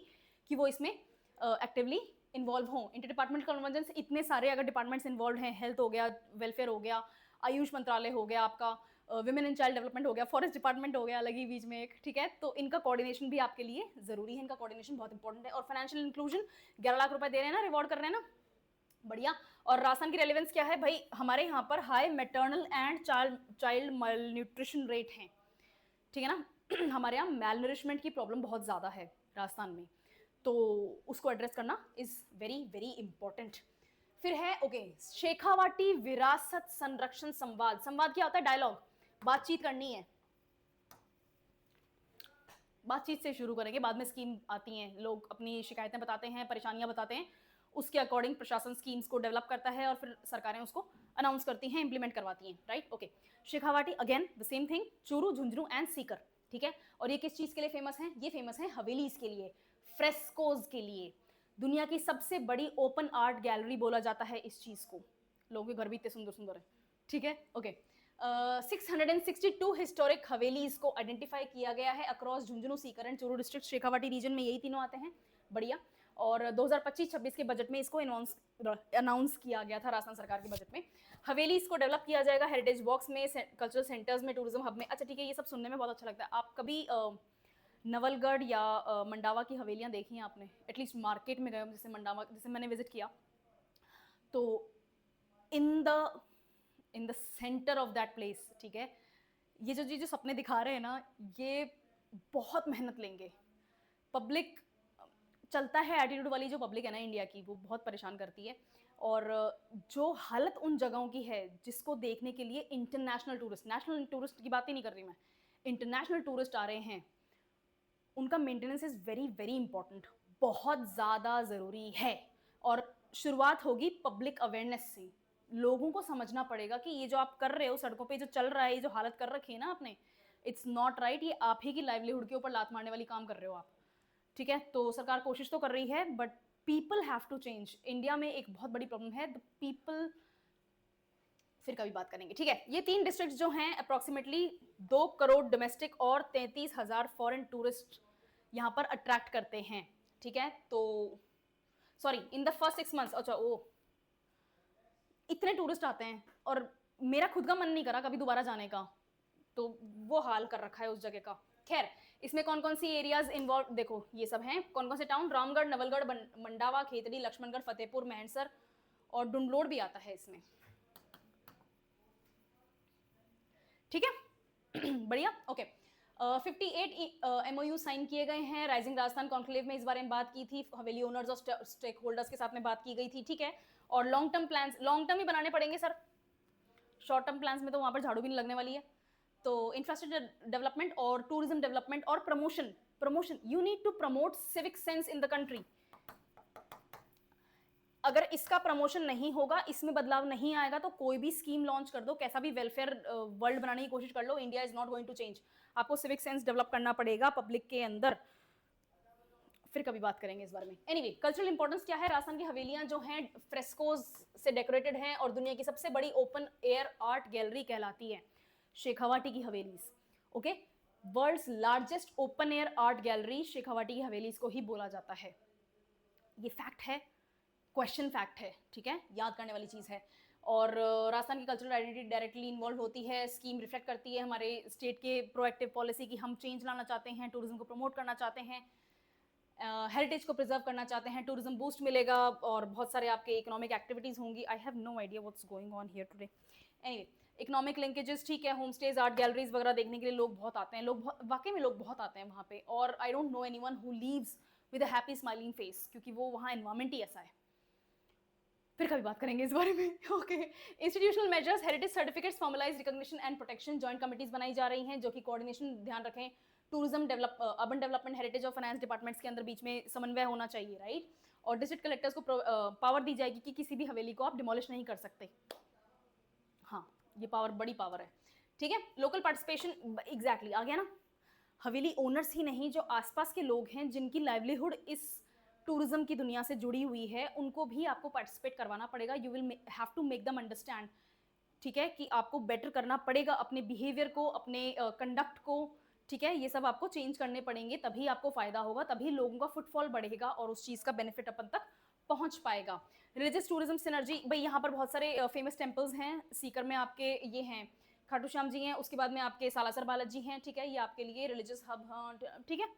कि वो इसमें एक्टिवली इन्वॉल्व हों। इंटर डिपार्टमेंट कन्वर्जेंस, इतने सारे अगर डिपार्टमेंट्स इन्वॉल्व हैं, हेल्थ हो गया, वेलफेयर हो गया, आयुष मंत्रालय हो गया आपका, वुमेन एंड चाइल्ड डेवलपमेंट हो गया, फॉरेस्ट डिपार्टमेंट हो गया अलग ही बीच में एक, ठीक है, तो इनका कोऑर्डिनेशन भी आपके लिए जरूरी है, इनका कोऑर्डिनेशन बहुत इंपॉर्टेंट है। और फाइनेंशियल इंक्लूजन, 11 लाख रुपए दे रहे हैं ना, रिवॉर्ड कर रहे हैं ना, बढ़िया। और राशन की रेलेवेंस क्या है भाई, हमारे यहाँ पर high maternal and child mall nutrition rate हैं, ठीक है ना हमारे यहाँ मेल नरिशमेंट की प्रॉब्लम बहुत ज़्यादा है राजस्थान में, तो उसको एड्रेस करना इज़ वेरी वेरी इंपॉर्टेंट। फिर है ओके, शेखावाटी विरासत संरक्षण संवाद। संवाद क्या होता है, डायलॉग, बातचीत करनी है, बातचीत से शुरू करेंगे, बाद में स्कीम आती हैं, लोग अपनी शिकायतें बताते हैं, परेशानियां बताते हैं, उसके अकॉर्डिंग प्रशासन स्कीम्स को डेवलप करता है और फिर सरकारें उसको अनाउंस करती हैं, इंप्लीमेंट करवाती हैं, right. Okay, Shekhawati again the same thing, Churu, Jhunjhunu and Sikar, ठीक है। और ये किस चीज के लिए फेमस है, ये फेमस है हवेलीज के लिए, फ्रेस्कोज के लिए। दुनिया की सबसे बड़ी ओपन आर्ट गैलरी बोला जाता है इस चीज को, लोगों के घर भी इतने सुंदर सुंदर है, ठीक है, ओके। 662 हिस्टोरिक हवेलीज को आइडेंटिफाई किया गया है across Jhunjhunu, Sikar and Churu district. Shekhawati region में यही तीनों आते हैं, बढ़िया। और 2025-26 के बजट में इसको अनाउंस किया गया था राजस्थान सरकार के बजट में। हवेलीज को डेवलप किया जाएगा हेरिटेज बॉक्स में, कल्चरल सेंटर्स में, टूरिज्म हब में। अच्छा ठीक है, ये सब सुनने में बहुत अच्छा लगता है। आप कभी नवलगढ़ या मंडावा की हवेलियाँ देखी हैं आपने, एटलीस्ट मार्केट में गए हो, जैसे मंडावा, जैसे मैंने विजिट किया, तो in the centre of that place, ठीक है, ये जो सपने दिखा रहे हैं ना, ये बहुत मेहनत लेंगे। पब्लिक चलता है, एटीट्यूड वाली जो पब्लिक है ना इंडिया की, वो बहुत परेशान करती है। और जो हालत उन जगहों की है जिसको देखने के लिए इंटरनेशनल टूरिस्ट, नेशनल टूरिस्ट की बात ही नहीं कर रही मैं, इंटरनेशनल टूरिस्ट आ रहे हैं, उनका maintenance is very very important, बहुत ज़्यादा ज़रूरी है। और शुरुआत होगी पब्लिक अवेयरनेस से, लोगों को समझना पड़ेगा कि ये जो आप कर रहे हो सड़कों पे, जो चल रहा है, ये जो हालत कर रखी है ना आपने, इट्स नॉट राइट, ये आप ही की लाइवलीहुड के ऊपर लात मारने वाली काम कर रहे हो आप, ठीक है। तो सरकार कोशिश तो कर रही है, but people have to change. India में एक बहुत बड़ी प्रॉब्लम है, द पीपल, फिर कभी बात करेंगे, ठीक है। ये 3 डिस्ट्रिक्ट जो हैं अप्रॉक्सीमेटली 2 करोड़ डोमेस्टिक और 33,000 फॉरेन टूरिस्ट यहाँ पर अट्रैक्ट करते हैं, ठीक है। तो sorry, in the first 6 months, अच्छा ओ, इतने टूरिस्ट आते हैं और मेरा खुद का मन नहीं करा कभी दोबारा जाने का, तो वो हाल कर रखा है उस जगह का। खैर, इसमें कौन कौन सी एरियाज इन्वॉल्व, देखो ये सब हैं, कौन कौन से टाउन, रामगढ़, नवलगढ़, मंडावा, खेतड़ी, लक्ष्मणगढ़, फतेहपुर, महनसर और डुंडलोड भी आता है इसमें, ठीक है बढ़िया, ओके। 58 MOU साइन किए गए हैं। राइजिंग राजस्थान कॉन्क्लेव में इस बारे में बात की थी, हवेली ओनर्स और स्टेक होल्डर्स के साथ में बात की गई थी, ठीक है। और long term plans long term ही बनाने पड़ेंगे सर, शॉर्ट टर्म प्लान्स में तो वहां पर झाड़ू भी नहीं लगने वाली है। तो इंफ्रास्ट्रक्चर डेवलपमेंट और टूरिज्म डेवलपमेंट और promotion you need to promote civic sense in the country. अगर इसका प्रमोशन नहीं होगा, इसमें बदलाव नहीं आएगा, तो कोई भी स्कीम लॉन्च कर दो, कैसा भी वेलफेयर वर्ल्ड बनाने की कोशिश कर लो, India is not going to change. आपको सिविक सेंस डेवलप करना पड़ेगा पब्लिक के अंदर, फिर कभी बात करेंगे इस बारे में। एनीवे, कल्चरल इंपॉर्टेंस क्या है? राजस्थान की हवेलियां जो हैं फ्रेस्कोज से डेकोरेटेड हैं और दुनिया की सबसे बड़ी ओपन एयर आर्ट गैलरी कहलाती है शेखावाटी की havelis. Okay, world's largest open air art gallery Shekhawati की हवेलीज को ही बोला जाता है। ये फैक्ट है, क्वेश्चन फैक्ट है, ठीक है, याद करने वाली चीज़ है। और राजस्थान की कल्चरल आइडेंटिटी डायरेक्टली इन्वॉल्व होती है। स्कीम रिफ्लेक्ट करती है हमारे स्टेट के प्रोएक्टिव पॉलिसी की, हम चेंज लाना चाहते हैं, टूरिज्म को प्रमोट करना चाहते हैं, हेरिटेज को प्रिजर्व करना चाहते हैं, टूरिज्म बूस्ट मिलेगा और बहुत सारे आपके इकोनॉमिक एक्टिविटीज होंगी। I have no idea what's going on here today. Anyway, economic linkages, ठीक है, होम स्टेज, आर्ट गैलरीज वगैरह देखने के लिए लोग बहुत आते हैं, वाकई में लोग बहुत आते हैं वहाँ पे। और I don't know anyone who leaves with a happy smiling face, क्योंकि वो वहाँ एनवायरमेंट ही ऐसा है। फिर कभी बात करेंगे इस बारे में। Okay, institutional measures, heritage certificates, formalise recognition and protection, joint committees बनाई जा रही हैं जो कि कोऑर्डिनेशन ध्यान रखें। टूरिज्म अर्बन डेवलपमेंट, हेरिटेज और फाइनेंस डिपार्टमेंट्स के अंदर बीच में समन्वय होना चाहिए, राइट। और डिस्ट्रिक्ट कलेक्टर्स को पावर दी जाएगी कि किसी भी हवेली को आप डिमोलिश नहीं कर सकते। हाँ, ये पावर बड़ी पावर है, ठीक है। लोकल पार्टिसिपेशन, एग्जैक्टली आ गया ना। हवेली ओनर्स ही नहीं, जो आसपास के लोग हैं जिनकी लाइवलीहुड इस टूरिज्म की दुनिया से जुड़ी हुई है, उनको भी आपको पार्टिसिपेट करवाना पड़ेगा। You will have to make them understand, ठीक है, कि आपको बेटर करना पड़ेगा अपने बिहेवियर को, अपने कंडक्ट को, ठीक है। ये सब आपको चेंज करने पड़ेंगे, तभी आपको फायदा होगा, तभी लोगों का फुटफॉल बढ़ेगा और उस चीज़ का बेनिफिट अपन तक पहुंच पाएगा। रिलीजियस टूरिज्म सिनर्जी, भाई यहाँ पर बहुत सारे फेमस टेम्पल्स हैं। सीकर में आपके ये हैं खाटू श्याम जी हैं, उसके बाद में आपके सालासर बालाजी हैं, ठीक है, ये आपके लिए रिलीजियस हब, ठीक है,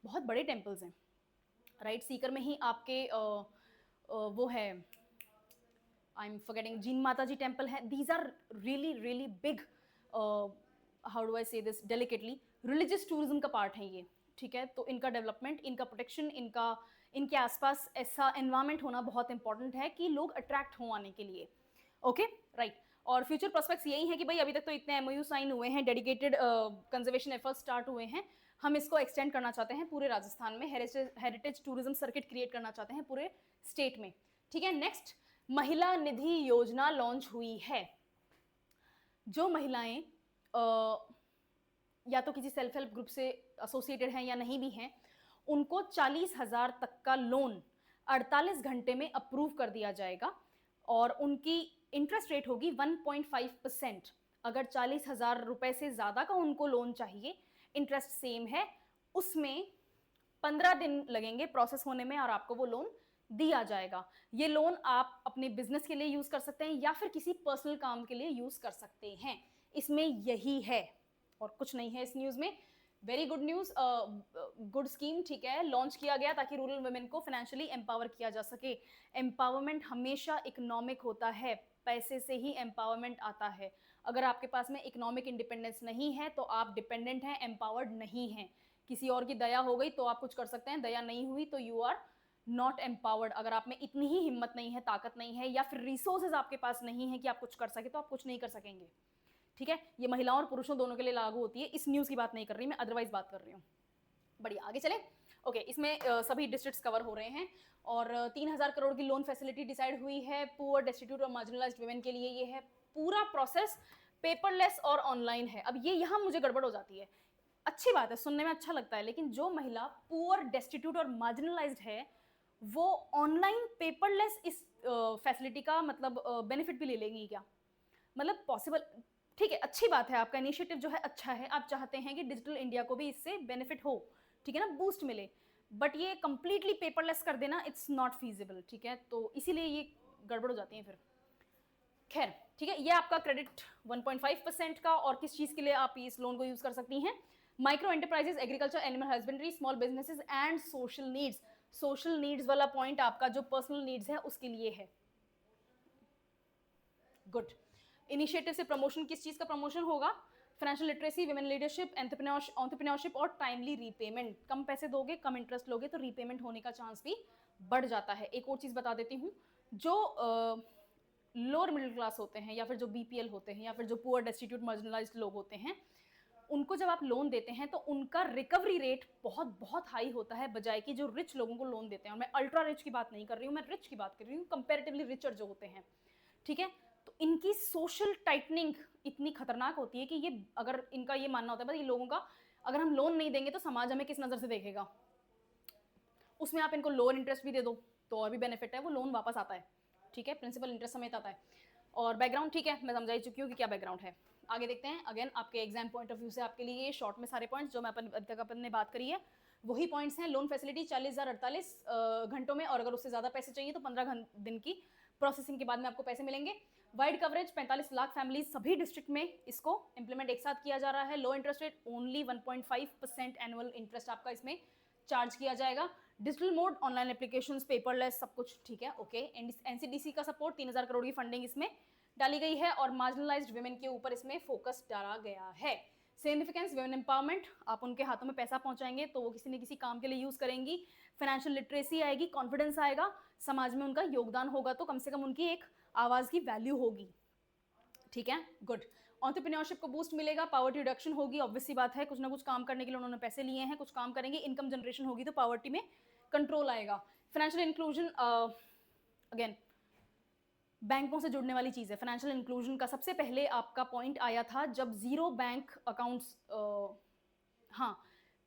बहुत बड़े टेम्पल्स हैं, राइट। सीकर में ही आपके वो है, I am forgetting, Jeen Mata ji temple है। These are really really big, how do I say this delicately, religious tourism का पार्ट है ये, ठीक है। तो इनका डेवलपमेंट, इनका प्रोटेक्शन, इनके आसपास ऐसा एनवायरमेंट होना बहुत इंपॉर्टेंट है कि लोग अट्रैक्ट हो आने के लिए। Okay, right. और फ्यूचर प्रोस्पेक्ट्स यही है कि भाई अभी तक तो इतने एमओयू साइन हुए हैं, डेडिकेटेड कंजर्वेशन एफर्ट्स स्टार्ट हुए हैं, हम इसको एक्सटेंड करना चाहते हैं पूरे राजस्थान में, हेरिटेज टूरिज्म सर्किट क्रिएट करना चाहते हैं पूरे स्टेट में, ठीक है। नेक्स्ट, महिला निधि योजना लॉन्च हुई है। जो महिलाएं या तो किसी सेल्फ हेल्प ग्रुप से एसोसिएटेड हैं या नहीं भी हैं, उनको 40,000 तक का लोन 48 घंटे में अप्रूव कर दिया जाएगा और उनकी इंटरेस्ट रेट होगी 1.5%। अगर 40,000 रुपए से ज़्यादा का उनको लोन चाहिए, इंटरेस्ट सेम है, उसमें 15 दिन लगेंगे प्रोसेस होने में और आपको वो लोन दिया जाएगा। ये लोन आप अपने बिजनेस के लिए यूज़ कर सकते हैं या फिर किसी पर्सनल काम के लिए यूज़ कर सकते हैं। इसमें यही है और कुछ नहीं है इस न्यूज़ में। Very good news, good scheme, ठीक है, लॉन्च किया गया ताकि रूरल वुमेन को फाइनेंशियली एम्पावर किया जा सके। एम्पावरमेंट हमेशा इकोनॉमिक होता है, पैसे से ही एम्पावरमेंट आता है। अगर आपके पास में इकोनॉमिक इंडिपेंडेंस नहीं है तो आप डिपेंडेंट हैं, एम्पावर्ड नहीं हैं। किसी और की दया हो गई तो आप कुछ कर सकते हैं, दया नहीं हुई तो यू आर नॉट एम्पावर्ड। अगर आप में इतनी ही हिम्मत नहीं है, ताकत नहीं है या फिर रिसोर्सेज आपके पास नहीं है कि आप कुछ कर सके, तो आप कुछ नहीं कर सकेंगे, ठीक है। ये महिलाओं और पुरुषों दोनों के लिए लागू होती है। इस न्यूज़ की बात नहीं कर रही मैं, अदरवाइज बात कर रही हूँ। बढ़िया, आगे चले। ओके, इसमें सभी डिस्ट्रिक्ट्स कवर हो रहे हैं और 3,000 करोड़ की लोन फैसिलिटी डिसाइड हुई है पुअर, डेस्टिट्यूट और मार्जिनलाइज्ड वुमेन के लिए। ये है पूरा प्रोसेस पेपरलेस और ऑनलाइन है। अब ये यहाँ मुझे गड़बड़ हो जाती है, अच्छी बात है, सुनने में अच्छा लगता है, लेकिन जो महिला पुअर, डेस्टिट्यूट और मार्जिनलाइज्ड है वो ऑनलाइन पेपरलेस इस फैसिलिटी का मतलब बेनिफिट भी ले लेंगी क्या? मतलब पॉसिबल, ठीक है, अच्छी बात है, आपका इनिशिएटिव जो है अच्छा है, आप चाहते हैं कि डिजिटल इंडिया को भी इससे बेनिफिट हो, ठीक है ना, बूस्ट मिले, बट ये कंप्लीटली पेपरलेस कर देना इट्स नॉट फीजिबल, ठीक है। तो इसीलिए ये गड़बड़ हो जाती है फिर। खैर, ठीक है, ये आपका क्रेडिट 1.5% का, और किस चीज़ के लिए आप इस लोन को यूज़ कर सकती हैं? Micro enterprises, agriculture, animal husbandry, small businesses and social needs. Social needs वाला पॉइंट आपका जो पर्सनल नीड्स है उसके लिए है। गुड। इनिशिएटिव से प्रमोशन, किस चीज़ का प्रमोशन होगा? Financial literacy, women leadership, entrepreneurship और टाइमली रीपेमेंट। कम पैसे दोगे, कम इंटरेस्ट लोगे तो रीपेमेंट होने का चांस भी बढ़ जाता है। एक और चीज़ बता देती हूँ, जो लोअर मिडिल क्लास होते हैं या फिर जो बीपीएल होते हैं या फिर जो पुअर डेस्टिट्यूट मार्जिनलाइज्ड लोग होते हैं, उनको जब आप लोन देते हैं तो उनका रिकवरी रेट बहुत बहुत हाई होता है बजाय कि जो रिच लोगों को लोन देते हैं। और मैं अल्ट्रा रिच की बात नहीं कर रही हूँ, मैं रिच की बात कर रही हूँ, कंपैरेटिवली रिचर जो होते हैं, ठीक है। तो इनकी सोशल टाइटनिंग इतनी खतरनाक होती है कि ये, अगर इनका ये मानना होता है ये लोगों का, अगर हम लोन नहीं देंगे तो समाज हमें किस नज़र से देखेगा, उसमें आप इनको लोअर इंटरेस्ट भी दे दो तो और भी बेनिफिट है, वो लोन वापस आता है, ठीक है, प्रिंसिपल इंटरेस्ट समेत आता है। और बैकग्राउंड ठीक है, मैं समझा ही चुकी हूँ कि क्या बैकग्राउंड है। आगे देखते हैं, अगेन आपके एग्जाम पॉइंट ऑफ व्यू से आपके लिए शॉर्ट में सारे पॉइंट्स जो मैं अभी तक अपन ने बात करी है वही पॉइंट्स हैं। लोन फैसिलिटी 40,048 घंटों में, और अगर उससे ज़्यादा पैसे चाहिए तो 15 दिन की प्रोसेसिंग के बाद में आपको पैसे मिलेंगे। वाइड कवरेज 45 लाख फैमिली, सभी डिस्ट्रिक्ट में इसको इंप्लीमेंट एक साथ किया जा रहा है। लो interest rate, only 1.5% annual interest आपका इसमें चार्ज किया जाएगा। Digital mode, online applications, paperless, सब कुछ ठीक है, ओके। एनसीडीसी का सपोर्ट, 3000 करोड़ की फंडिंग इसमें डाली गई है और मार्जिनलाइज्ड वुमेन के ऊपर इसमें फोकस डाला गया है। सिग्निफिकेंस, वुमेन एम्पावरमेंट, आप उनके हाथों में पैसा पहुंचाएंगे तो वो किसी न किसी काम के लिए यूज करेंगी। फाइनेंशियल लिटरेसी आएगी, कॉन्फिडेंस आएगा, समाज में उनका योगदान होगा तो कम से कम उनकी एक आवाज की वैल्यू होगी, ठीक है, गुड। एंटरप्रेन्योरशिप को बूस्ट मिलेगा, पावर्टी रिडक्शन होगी, ऑब्वियस सी बात है, कुछ ना कुछ काम करने के लिए उन्होंने पैसे लिए हैं, कुछ काम करेंगे, इनकम जनरेशन होगी तो पावर्टी में कंट्रोल आएगा। फाइनेंशियल इंक्लूजन, अगेन बैंकों से जुड़ने वाली चीज़ है। फाइनेंशियल इंक्लूजन का सबसे पहले आपका पॉइंट आया था जब जीरो बैंक अकाउंट्स, हाँ,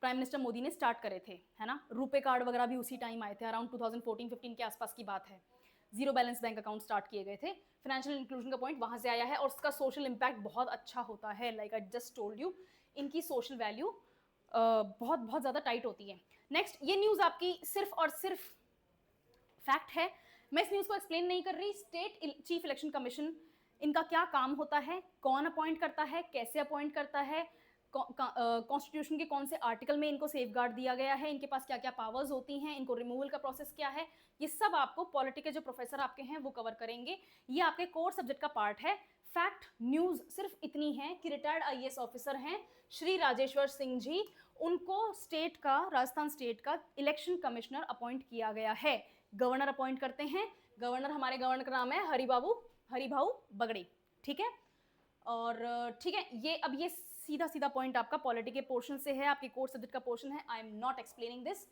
प्राइम मिनिस्टर मोदी ने स्टार्ट करे थे, है ना, रुपे कार्ड वगैरह भी उसी टाइम आए थे, अराउंड 2014-15 के आसपास की बात है। Zero balance bank account start किए गए थे, फाइनेंशियल इंक्लूजन का पॉइंट वहाँ से आया है और उसका सोशल इम्पैक्ट बहुत अच्छा होता है। Like I just told you, इनकी सोशल वैल्यू बहुत बहुत ज़्यादा टाइट होती है। नेक्स्ट, ये न्यूज़ आपकी सिर्फ और सिर्फ फैक्ट है, मैं इस न्यूज़ को एक्सप्लेन नहीं कर रही। स्टेट चीफ इलेक्शन कमीशन, इनका क्या काम होता है, कौन अपॉइंट करता है, कैसे अपॉइंट करता है, कॉन्स्टिट्यूशन के कौन से आर्टिकल में इनको सेफगार्ड दिया गया है, इनके पास क्या क्या पावर्स होती हैं, इनको रिमूवल का प्रोसेस क्या है, ये सब आपको पॉलिटी के जो प्रोफेसर आपके हैं वो कवर करेंगे। ये आपके कोर सब्जेक्ट का पार्ट है। फैक्ट न्यूज़ सिर्फ इतनी है कि रिटायर्ड आईएएस ऑफिसर हैं श्री राजेश्वर सिंह जी, उनको स्टेट का, राजस्थान स्टेट का इलेक्शन कमिश्नर अपॉइंट किया गया है। गवर्नर अपॉइंट करते हैं, गवर्नर, हमारे गवर्नर का नाम है हरिभाऊ बगड़े, ठीक है। और ठीक है, ये अब ये सीधा सीधा पॉइंट आपका पॉलिटी के पोर्शन से है, आपके कोर्स सब्जेक्ट का पोर्शन है, I am not explaining this.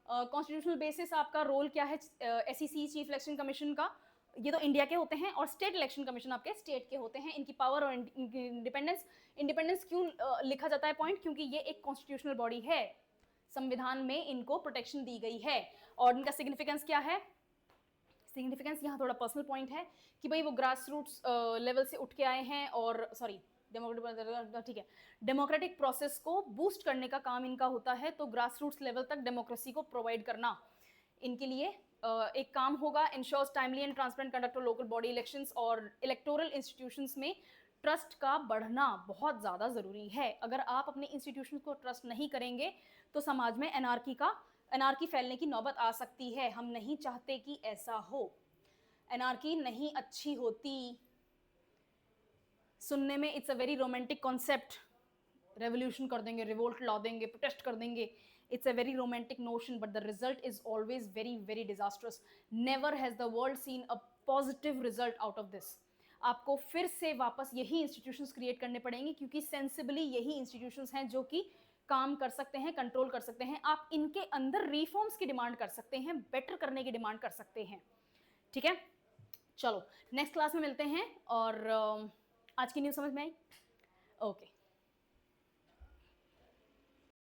Constitutional basis आपका रोल क्या है एसईसी चीफ इलेक्शन कमीशन का, ये तो इंडिया के होते हैं, और स्टेट इलेक्शन कमीशन आपके स्टेट के होते हैं। इनकी पावर और इनकी इंडिपेंडेंस क्यों लिखा जाता है पॉइंट, क्योंकि ये एक कॉन्स्टिट्यूशनल बॉडी है, संविधान में इनको प्रोटेक्शन दी गई है। और इनका सिग्निफिकेंस क्या है, सिग्निफिकेंस यहाँ थोड़ा पर्सनल पॉइंट है कि भाई वो ग्रास रूट्स लेवल से उठ के आए हैं, और सॉरी ठीक है, डेमोक्रेटिक प्रोसेस को बूस्ट करने का काम इनका होता है, तो ग्रास रूट्स लेवल तक डेमोक्रेसी को प्रोवाइड करना इनके लिए एक काम होगा। Ensures timely and transparent conduct of local body elections, और इलेक्टोरल इंस्टीट्यूशंस में ट्रस्ट का बढ़ना बहुत ज़्यादा ज़रूरी है। अगर आप अपने इंस्टीट्यूशंस को ट्रस्ट नहीं करेंगे तो समाज में एनार्की फैलने की नौबत आ सकती है। हम नहीं चाहते कि ऐसा हो, एनार्की नहीं अच्छी होती। सुनने में it's a very romantic concept, revolution कर देंगे, रिवोल्ट ला देंगे, प्रोटेस्ट कर देंगे, it's a very romantic notion, but the result is always very very disastrous. Never has the world seen a positive result out of this. आपको फिर से वापस यही इंस्टीट्यूशंस क्रिएट करने पड़ेंगे, क्योंकि सेंसिबली यही इंस्टीट्यूशंस हैं जो कि काम कर सकते हैं, कंट्रोल कर सकते हैं। आप इनके अंदर रिफॉर्म्स की डिमांड कर सकते हैं, बेटर करने की डिमांड कर सकते हैं, ठीक है। चलो नेक्स्ट क्लास में मिलते हैं, और आज की न्यूज़ समझ में आई? ओके।